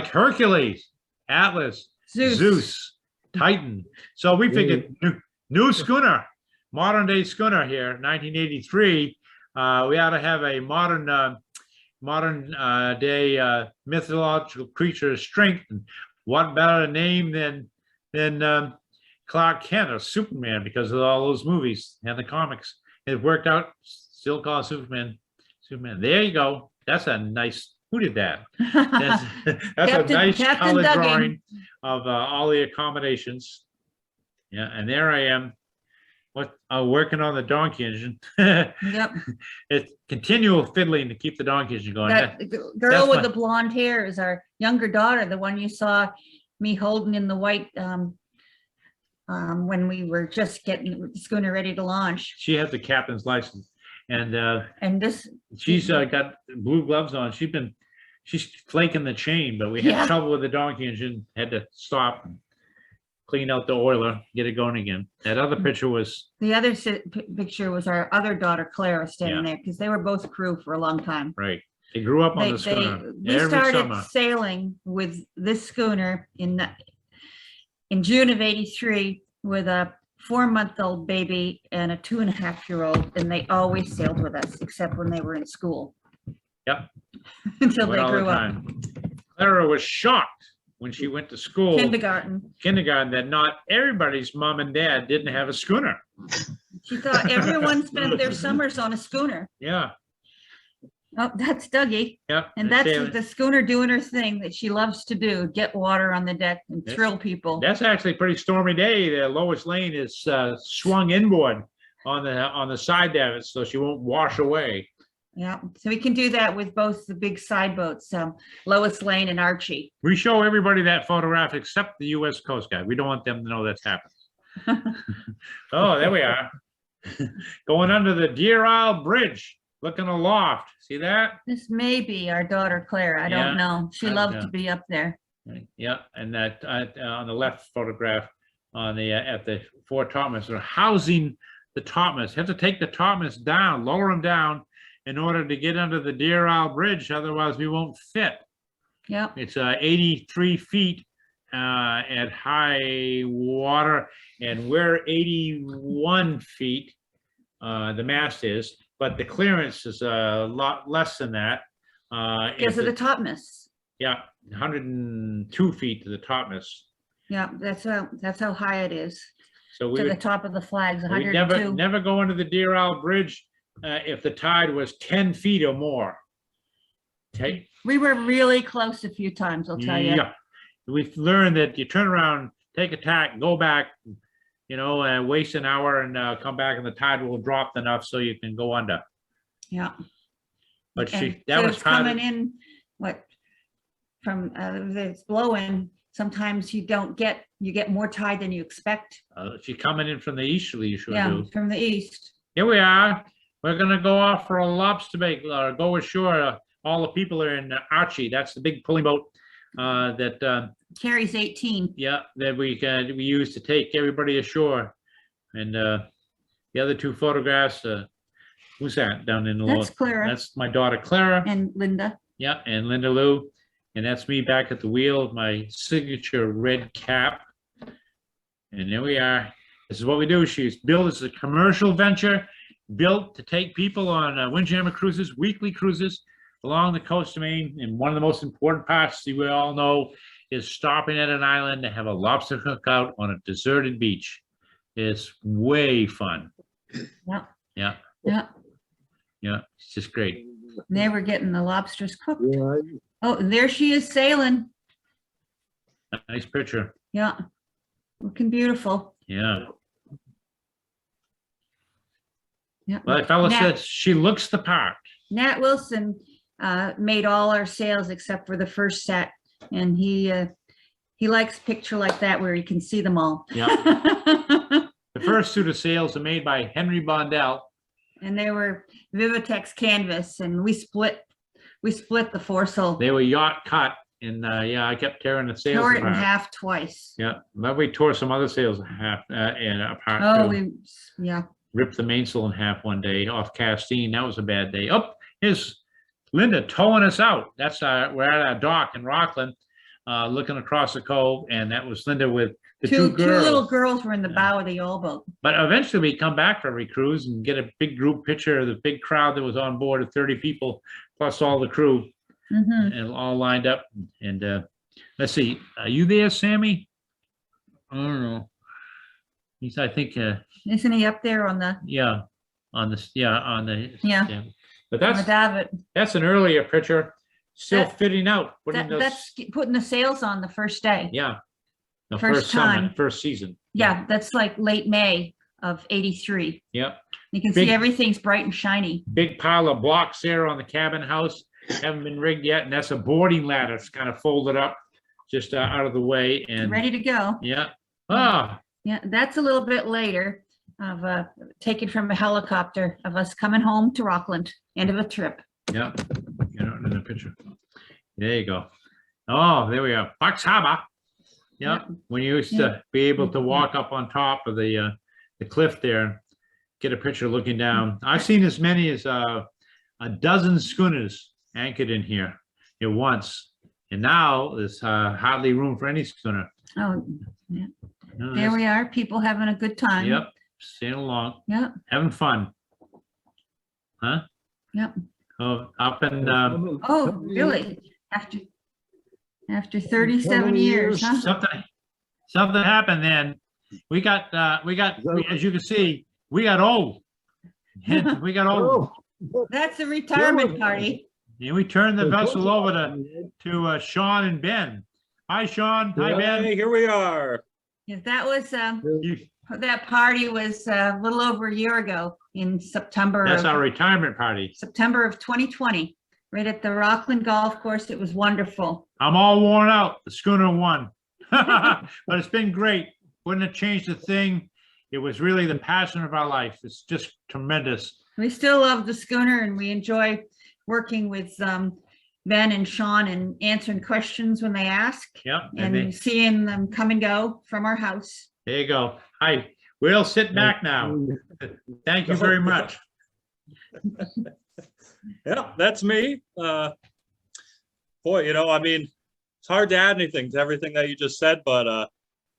Speaker 3: Hercules, Atlas, Zeus, Titan. So we figured new schooner, modern day schooner here, 1983. We ought to have a modern day mythological creature of strength. And what better name than Clark Kent or Superman, because of all those movies and the comics. It worked out. Still called Superman. There you go. That's a nice. Who did that? That's a nice
Speaker 2: Captain
Speaker 3: color
Speaker 2: Duggan.
Speaker 3: drawing of all the accommodations. Yeah, and there I am. Working on the donkey engine.
Speaker 2: Yep.
Speaker 3: It's continual fiddling to keep the donkey engine going.
Speaker 2: That girl
Speaker 3: that's
Speaker 2: with
Speaker 3: my-
Speaker 2: the blonde hair is our younger daughter, the one you saw me holding in the white when we were just getting the schooner ready to launch.
Speaker 3: She has the captain's license, and
Speaker 2: And this,
Speaker 3: she's got blue gloves on. She's flaking the chain, but we had
Speaker 2: Yeah.
Speaker 3: trouble with the donkey engine. Had to stop, and clean out the oiler, get it going again. That other picture was
Speaker 2: the other picture was our other daughter, Clara, standing
Speaker 3: Yeah.
Speaker 2: there, because they were both crew for a long time.
Speaker 3: right. They grew up on the schooner
Speaker 2: We
Speaker 3: every
Speaker 2: started
Speaker 3: summer.
Speaker 2: sailing with this schooner in June of '83 with a 4-month-old baby and a 2.5-year-old, and they always sailed with us, except when they were in school.
Speaker 3: Yep.
Speaker 2: Until
Speaker 3: Went
Speaker 2: they
Speaker 3: all the
Speaker 2: grew up.
Speaker 3: time. Clara was shocked when she went to school,
Speaker 2: Kindergarten.
Speaker 3: that not everybody's mom and dad didn't have a schooner.
Speaker 2: She thought everyone spent their summers on a schooner.
Speaker 3: Yeah,
Speaker 2: Oh, that's Dougie.
Speaker 3: yep.
Speaker 2: And that's the schooner doing her thing that she loves to do, get water on the deck and
Speaker 3: Yeah.
Speaker 2: thrill people.
Speaker 3: That's actually a pretty stormy day. The Lois Lane is swung inboard on the side of it, so she won't wash away.
Speaker 2: Yeah, so we can do that with both the big side boats, Lois Lane and Archie.
Speaker 3: We show everybody that photograph except the U.S. Coast Guard. We don't want them to know that's happened. Oh, there we are. Going under the Deer Isle Bridge, looking aloft. See that?
Speaker 2: This may be our daughter Claire. I
Speaker 3: Yeah,
Speaker 2: don't know. She
Speaker 3: I
Speaker 2: loved
Speaker 3: know.
Speaker 2: to be up there.
Speaker 3: Right, yeah, and that on the left photograph on the at the four topmasts, they're housing the topmasts. Have to take the topmasts down, lower them down in order to get under the Deer Isle Bridge. Otherwise, we won't fit.
Speaker 2: Yep.
Speaker 3: It's 83 feet at high water, and we're 81 feet. The mast is, but the clearance is a lot less than that.
Speaker 2: Because of the topmasts.
Speaker 3: Yeah, 102 feet to the topmast.
Speaker 2: Yeah, that's how high it is.
Speaker 3: So
Speaker 2: To
Speaker 3: we
Speaker 2: the top of the flags,
Speaker 3: we
Speaker 2: 102.
Speaker 3: never go into the Deer Isle Bridge if the tide was 10 feet or more. Okay.
Speaker 2: We were really close a few times, I'll tell you.
Speaker 3: Yeah, we've learned that you turn around, take a tack, go back, waste an hour and come back, and the tide will drop enough so you can go under.
Speaker 2: Yeah.
Speaker 3: But
Speaker 2: And
Speaker 3: that
Speaker 2: so
Speaker 3: was
Speaker 2: it's
Speaker 3: part of,
Speaker 2: coming in, from it's blowing. Sometimes you get more tide than you expect.
Speaker 3: she's coming in from the easterly, you sure
Speaker 2: Yeah,
Speaker 3: do.
Speaker 2: from the east.
Speaker 3: Here we are. We're gonna go off for a lobster bait, or go ashore. All the people are in Archie. That's the big pulling boat that
Speaker 2: Carries 18.
Speaker 3: that we use to take everybody ashore. And the other two photographs, who's that down in the
Speaker 2: That's
Speaker 3: lower?
Speaker 2: Clara
Speaker 3: That's my daughter Clara.
Speaker 2: and Linda.
Speaker 3: Yeah, and Linda Lou. And that's me back at the wheel, my signature red cap. And there we are. This is what we do. She's built as a commercial venture, built to take people on windjammer cruises, weekly cruises along the coast of Maine. And one of the most important parts, we all know, is stopping at an island to have a lobster cookout on a deserted beach. It's way fun.
Speaker 2: Yeah.
Speaker 3: Yeah,
Speaker 2: Yeah.
Speaker 3: yeah, it's just great.
Speaker 2: They were getting the lobsters cooked.
Speaker 1: Yeah,
Speaker 2: Oh, there she is sailing.
Speaker 3: Nice picture.
Speaker 2: Yeah. Looking beautiful.
Speaker 3: Yeah.
Speaker 2: Yeah.
Speaker 3: Well, the fella
Speaker 2: Nat-
Speaker 3: said she looks the part.
Speaker 2: Nat Wilson made all our sails except for the first set. And he likes a picture like that where you can see them all.
Speaker 3: Yeah. The first suit of sails are made by Henry Bondell,
Speaker 2: And they were Vivitex canvas, and we split the foresail,
Speaker 3: They were yacht cut, and yeah, I kept tearing the sails
Speaker 2: tore it in
Speaker 3: apart.
Speaker 2: half twice.
Speaker 3: Yeah, but we tore some other sails in half and apart
Speaker 2: Oh,
Speaker 3: too.
Speaker 2: yeah.
Speaker 3: Ripped the mainsail in half one day off Castine. That was a bad day. Oh, here's Linda towing us out. That's we're at our dock in Rockland, looking across the cove, and that was Linda with the two
Speaker 2: Two little
Speaker 3: girls.
Speaker 2: girls were in the
Speaker 3: Yeah.
Speaker 2: bow of the old boat.
Speaker 3: But eventually we come back for every cruise and get a big group picture of the big crowd that was on board of 30 people, plus all the crew,
Speaker 2: Mhm.
Speaker 3: and all lined up. And let's see, are you there, Sammy? I don't know. He's, I think,
Speaker 2: Isn't he up there on the,
Speaker 3: yeah, on the, yeah, on the,
Speaker 2: yeah,
Speaker 3: But
Speaker 2: on the
Speaker 3: that's
Speaker 2: davit?
Speaker 3: an earlier picture, still
Speaker 2: That-
Speaker 3: fitting out, putting those,
Speaker 2: That's putting the sails on the first day.
Speaker 3: yeah. The
Speaker 2: First
Speaker 3: first summer,
Speaker 2: time.
Speaker 3: first season.
Speaker 2: Yeah, that's like late May of '83.
Speaker 3: Yep.
Speaker 2: You can
Speaker 3: Big-
Speaker 2: see everything's bright and shiny.
Speaker 3: Big pile of blocks there on the cabin house, haven't been rigged yet, and that's a boarding ladder. It's kind of folded up, just out of the way, and
Speaker 2: Ready to go.
Speaker 3: yeah. Ah,
Speaker 2: Yeah, that's a little bit later of taken from a helicopter of us coming home to Rockland, end of a trip.
Speaker 3: yeah. You know, in the picture. There you go. Oh, there we are. Fox Harbor. Yeah,
Speaker 2: Yep.
Speaker 3: when you used to be able to walk up on top of the cliff there, get a picture looking down. I've seen as many as a dozen schooners anchored in here at once, and now there's hardly room for any schooner.
Speaker 2: Oh,
Speaker 3: No,
Speaker 2: there
Speaker 3: that's-
Speaker 2: we are, people having a good time.
Speaker 3: Yep, sailing along,
Speaker 2: Yep,
Speaker 3: having fun. Huh?
Speaker 2: yep.
Speaker 3: Oh, up in
Speaker 2: Oh, really? After 37 years, huh?
Speaker 3: something happened then. We got, as you can see, we got old. We got old.
Speaker 1: Oh,
Speaker 2: That's a retirement party.
Speaker 3: And we turned the vessel over to Sean and Ben. Hi, Sean. Hi, Ben.
Speaker 4: Hey, here we are.
Speaker 2: Yeah, that was,
Speaker 3: You-
Speaker 2: that party was a little over a year ago in September.
Speaker 3: That's
Speaker 2: of-
Speaker 3: our retirement party.
Speaker 2: September of 2020, right at the Rockland Golf Course. It was wonderful.
Speaker 3: I'm all worn out. The schooner won. But it's been great. Wouldn't have changed a thing. It was really the passion of our life. It's just tremendous.
Speaker 2: We still love the schooner, and we enjoy working with Ben and Sean and answering questions when they ask,
Speaker 3: Yep.
Speaker 2: and seeing them come and go from our house.
Speaker 3: There you go. Hi. We'll sit back now. Thank you very much.
Speaker 4: Yeah, that's me. Boy, I mean, it's hard to add anything to everything that you just said, but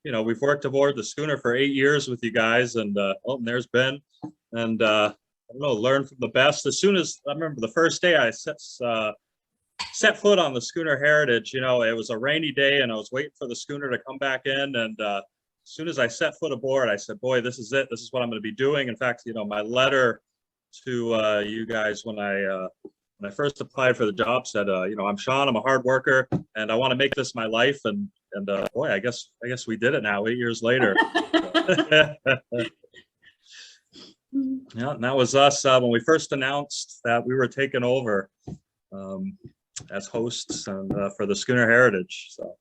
Speaker 4: we've worked aboard the schooner for 8 years with you guys, and and there's Ben, and I don't know, learn from the best. As soon as I remember the first day I set foot on the schooner Heritage, it was a rainy day, and I was waiting for the schooner to come back in, and as soon as I set foot aboard, I said, boy, this is it. This is what I'm going to be doing. In fact, my letter to you guys when I first applied for the job said, I'm Sean, I'm a hard worker, and I want to make this my life. And boy, I guess we did it now, 8 years later. Yeah, and that was us when we first announced that we were taking over as hosts and for the Schooner Heritage. So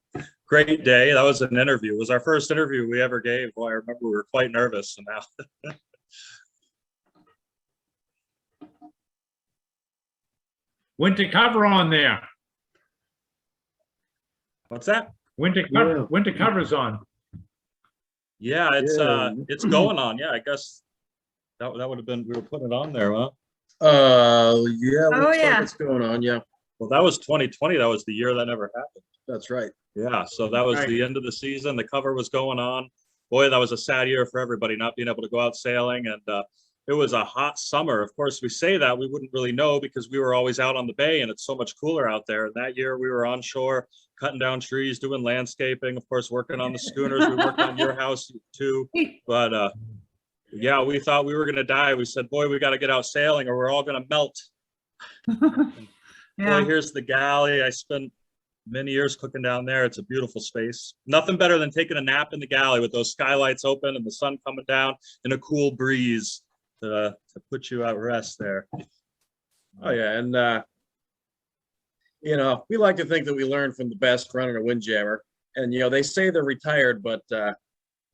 Speaker 4: great day. That was an interview. It was our first interview we ever gave. Boy, I remember we were quite nervous, and now.
Speaker 3: Winter cover on there.
Speaker 4: What's that?
Speaker 3: Winter cover's on.
Speaker 4: Yeah,
Speaker 1: Yeah.
Speaker 4: it's going on. Yeah, I guess that would have been, we were putting it on there, huh?
Speaker 5: Yeah,
Speaker 2: Oh,
Speaker 5: looks
Speaker 2: yeah.
Speaker 5: like it's going on. Yeah,
Speaker 4: Well, that was 2020. That was the year that never happened.
Speaker 5: that's right.
Speaker 4: Yeah, so that was
Speaker 3: Right.
Speaker 4: the end of the season. The cover was going on. Boy, that was a sad year for everybody not being able to go out sailing. And it was a hot summer. Of course, we say that we wouldn't really know because we were always out on the bay and it's so much cooler out there. And that year we were on shore, cutting down trees, doing landscaping, of course, working on the schooners. We worked on your house too. But yeah, we thought we were going to die. We said, boy, we got to get out sailing or we're all going to melt.
Speaker 2: Yeah.
Speaker 4: Boy, here's the galley. I spent many years cooking down there. It's a beautiful space. Nothing better than taking a nap in the galley with those skylights open and the sun coming down and a cool breeze to put you at rest there.
Speaker 5: Oh yeah, and we like to think that we learn from the best running a windjammer, and they say they're retired, but Doug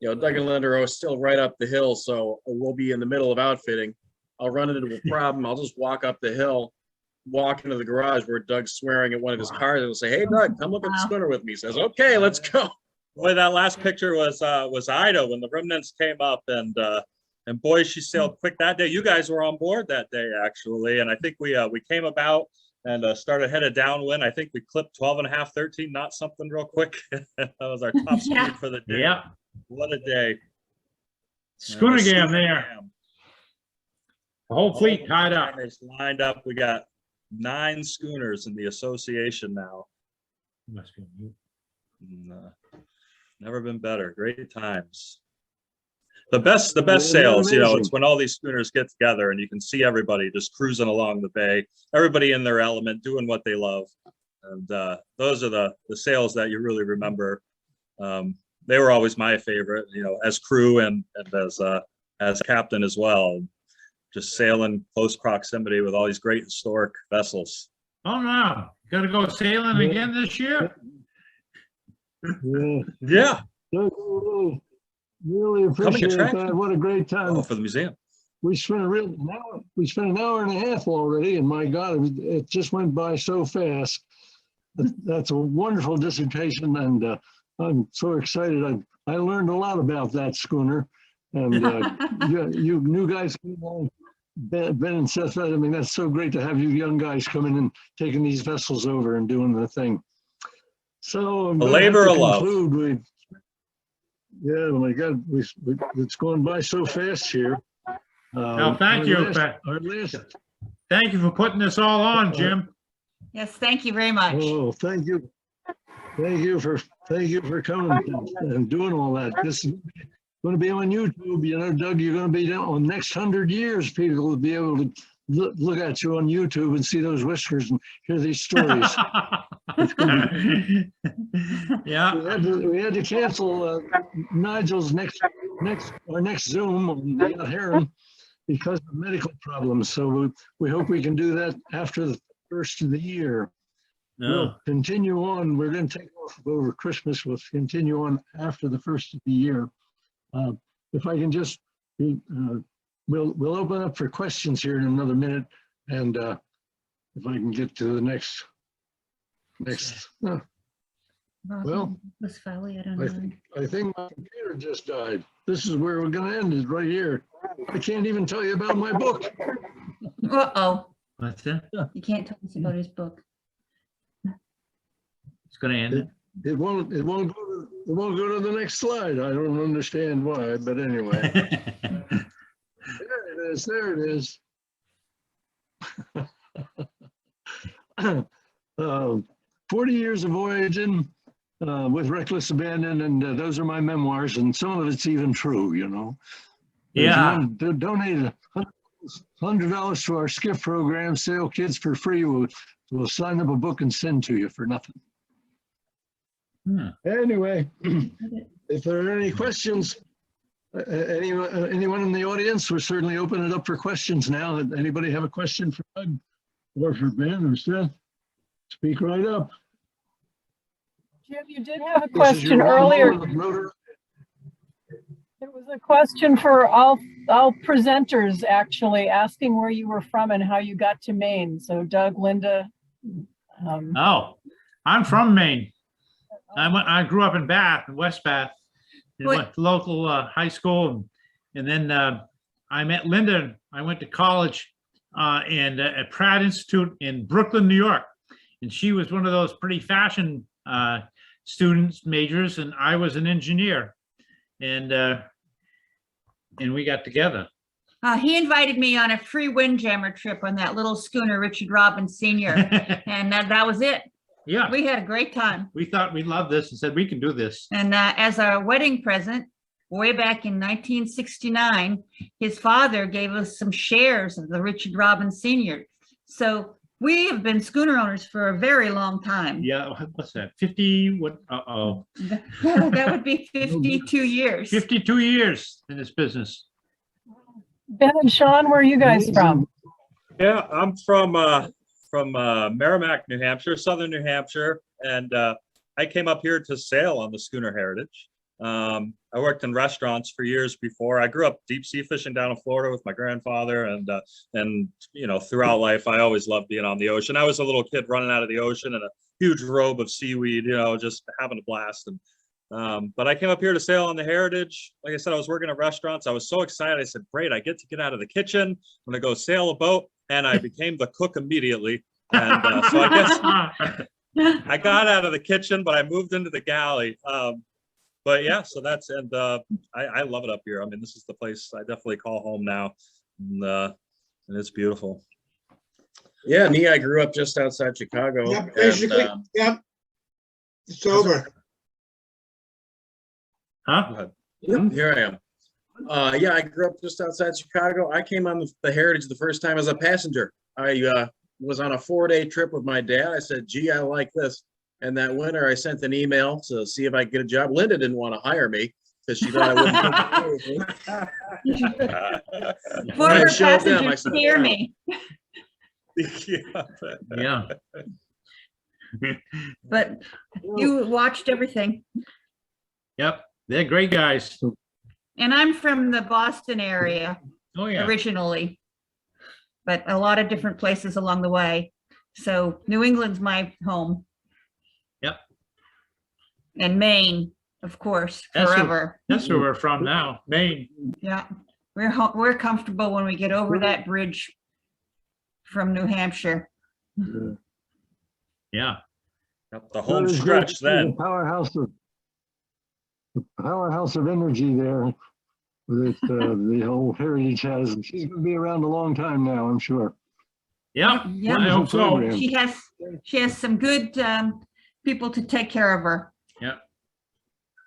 Speaker 5: and Linda are still right up the hill, so we'll be in the middle of outfitting I'll run into a problem. I'll just walk up the hill, walk into the garage where Doug's swearing at one of his cars, and will say, "Hey, Doug, come look at the schooner with me." He says, "Okay, let's go."
Speaker 4: Boy, that last picture was Ida when the remnants came up, and boy, she sailed quick that day. You guys were on board that day, actually, and I think we came about and started headed downwind. I think we clipped 12.5, 13 knots, something real quick. That was our top speed
Speaker 2: Yeah.
Speaker 4: for the day.
Speaker 3: Yeah.
Speaker 4: What a day.
Speaker 3: Schooner
Speaker 4: The
Speaker 3: game
Speaker 4: schooner
Speaker 3: there.
Speaker 4: jam.
Speaker 3: The whole fleet tied up.
Speaker 4: It's lined up. We got 9 schooners in the association now.
Speaker 3: Must be mute.
Speaker 4: And, never been better. Great times. The best
Speaker 1: Yeah,
Speaker 4: sails,
Speaker 1: amazing.
Speaker 4: it's when all these schooners get together and you can see everybody just cruising along the bay, everybody in their element, doing what they love. And those are the sails that you really remember. They were always my favorite, as crew and as captain as well. Just sailing close proximity with all these great historic vessels.
Speaker 3: Oh, no. Got to go sailing again this year?
Speaker 1: Yeah.
Speaker 4: Yeah.
Speaker 1: Doug, really appreciate
Speaker 4: attraction.
Speaker 1: that. What a great time.
Speaker 4: Oh, for the museum.
Speaker 1: We spent an hour and a half already, and my God, it just went by so fast. That's a wonderful dissertation, and I'm so excited. I learned a lot about that schooner, and you new guys, Ben and Seth. I mean, that's so great to have you young guys coming and taking these vessels over and doing the thing. So I'm
Speaker 4: A
Speaker 1: gonna have
Speaker 4: labor
Speaker 1: to
Speaker 4: of love.
Speaker 1: conclude. Yeah, oh my God, it's gone by so fast here.
Speaker 3: No, thank you. Thank you for putting this all on, Jim.
Speaker 2: Yes, thank you very much.
Speaker 1: Oh, thank you. Thank you for coming and doing all that. This is going to be on YouTube. Doug, you're going to be on next 100 years. People will be able to look at you on YouTube and see those whiskers and hear these stories.
Speaker 3: Yeah.
Speaker 1: We had to cancel Nigel's next Zoom on Heron because of medical problems. So we hope we can do that after the first of the year. We'll continue on. We're going to take off over Christmas. We'll continue on after the first of the year. If I can just, we'll open up for questions here in another minute, and if I can get to the next. Well,
Speaker 2: Miss Foley, I don't know.
Speaker 1: I think my computer just died. This is where we're going to end it right here. I can't even tell you about my book.
Speaker 2: Uh-oh,
Speaker 3: What's that?
Speaker 2: you can't tell us about his book.
Speaker 3: It's going to end it.
Speaker 1: It won't go to the next slide. I don't understand why, but anyway. There it is. 40 years of voyaging with reckless abandon, and those are my memoirs, and some of it's even true,
Speaker 3: Yeah.
Speaker 1: If you want to donate $100 to our skiff program, Sail Kids for Free, we'll sign up a book and send to you for nothing. Anyway, if there are any questions, anyone in the audience, we're certainly open it up for questions now. Anybody have a question for Doug or for Ben or Seth? Speak right up.
Speaker 6: Jim, you did have a
Speaker 1: This is
Speaker 6: question
Speaker 1: your
Speaker 6: earlier.
Speaker 1: rotor.
Speaker 6: There was a question for all presenters, actually, asking where you were from and how you got to Maine. So Doug, Linda.
Speaker 3: Oh, I'm from Maine. I grew up in Bath, in West Bath, and went to local high school, and then I met Linda. I went to college at Pratt Institute in Brooklyn, New York, and she was one of those pretty fashion students, majors, and I was an engineer, and we got together.
Speaker 2: He invited me on a free windjammer trip on that little schooner, Richard Robbins Sr., and that was it.
Speaker 3: Yeah,
Speaker 2: We had a great time.
Speaker 3: we thought we loved this and said we can do this.
Speaker 2: And as our wedding present, way back in 1969, his father gave us some shares of the Richard Robbins Sr. So we have been schooner owners for a very long time.
Speaker 3: Yeah, what's that? 50? What? Uh-oh.
Speaker 2: That would be 52 years.
Speaker 3: 52 years in this business.
Speaker 6: Ben and Sean, where are you guys from?
Speaker 4: Yeah, I'm from Merrimack, New Hampshire, southern New Hampshire, and I came up here to sail on the Schooner Heritage. I worked in restaurants for years before. I grew up deep sea fishing down in Florida with my grandfather, and you know, throughout life, I always loved being on the ocean. I was a little kid running out of the ocean in a huge robe of seaweed, you know, just having a blast. And but I came up here to sail on the Heritage. Like I said, I was working at restaurants. I was so excited. I said, great, I get to get out of the kitchen. I'm gonna go sail a boat, and I became the cook immediately. And so I guess I got out of the kitchen, but I moved into the galley. But yeah, so that's, and I love it up here. I mean, this is the place I definitely call home now, and it's beautiful.
Speaker 5: Yeah, me, I grew up just outside Chicago.
Speaker 7: Yep, basically,
Speaker 5: and,
Speaker 7: yep. It's over.
Speaker 3: Huh?
Speaker 5: Yep, here I am. Yeah, I grew up just outside Chicago. I came on the Heritage the first time as a passenger. I was on a 4-day trip with my dad. I said, gee, I like this. And that winter, I sent an email to see if I could get a job. Linda didn't want to hire me because she thought I wouldn't.
Speaker 2: Former
Speaker 5: showed them, I
Speaker 2: passengers
Speaker 5: said,
Speaker 2: scare
Speaker 5: "Wow."
Speaker 2: me,
Speaker 3: Yeah.
Speaker 2: but you watched everything.
Speaker 3: Yep. They're great guys.
Speaker 2: And I'm from the Boston area
Speaker 3: Oh, yeah.
Speaker 2: originally, but a lot of different places along the way. So New England's my home.
Speaker 3: Yep.
Speaker 2: And Maine, of course,
Speaker 3: That's
Speaker 2: forever.
Speaker 3: That's where we're from now, Maine.
Speaker 2: Yeah, we're comfortable when we get over that bridge from New Hampshire.
Speaker 3: Yeah.
Speaker 4: The home
Speaker 1: Well, it's
Speaker 4: stretch
Speaker 1: great to see
Speaker 4: then.
Speaker 1: The powerhouse of energy there that the whole Heritage has. She's going to be around a long time now, I'm sure.
Speaker 3: Yeah.
Speaker 2: Yeah.
Speaker 3: I hope so.
Speaker 1: Program.
Speaker 2: She has some good people to take care of her.
Speaker 3: Yeah.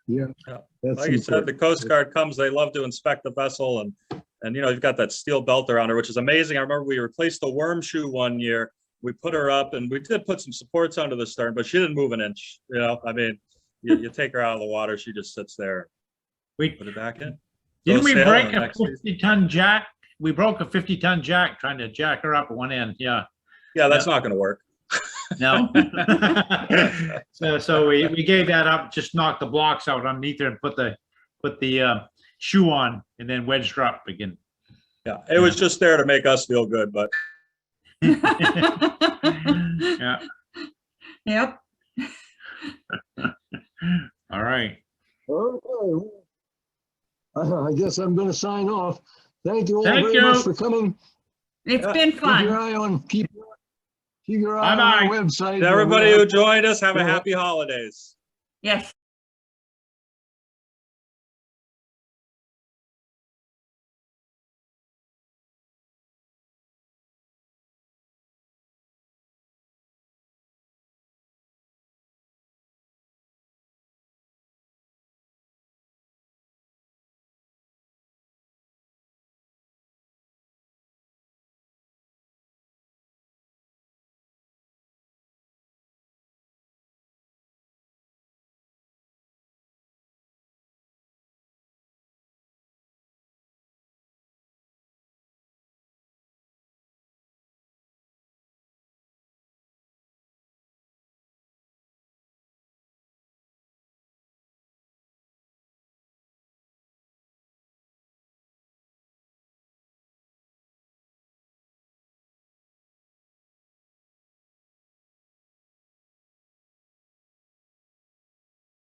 Speaker 1: Yeah.
Speaker 4: Yeah.
Speaker 1: That's
Speaker 4: Like you said, the
Speaker 1: important.
Speaker 4: Coast Guard comes, they love to inspect the vessel, and you know, you've got that steel belt around her, which is amazing. I remember we replaced the worm shoe one year. We put her up, and we did put some supports under the stern, but she didn't move an inch. You know, I mean, you take her out of the water, she just sits there.
Speaker 3: We
Speaker 4: Put it back in.
Speaker 3: didn't
Speaker 4: Go
Speaker 3: we
Speaker 4: sail
Speaker 3: break
Speaker 4: on the
Speaker 3: a
Speaker 4: next season.
Speaker 3: 50-ton jack? We broke a 50-ton jack trying to jack her up at one end. Yeah.
Speaker 4: Yeah, that's not gonna work.
Speaker 3: No. so we gave that up, just knocked the blocks out underneath her and put the shoe on and then wedged her up again.
Speaker 4: Yeah, it was just there to make us feel good, but
Speaker 3: Yeah.
Speaker 2: Yep.
Speaker 3: All right.
Speaker 1: Okay. I guess I'm going to sign off. Thank you all
Speaker 3: Thank
Speaker 1: very
Speaker 3: you.
Speaker 1: much for coming.
Speaker 2: It's been
Speaker 1: Keep your
Speaker 2: fun.
Speaker 1: eye on, keep your eye on our
Speaker 3: Bye-bye.
Speaker 1: website.
Speaker 4: to everybody who joined us, have a happy holidays.
Speaker 2: Yes.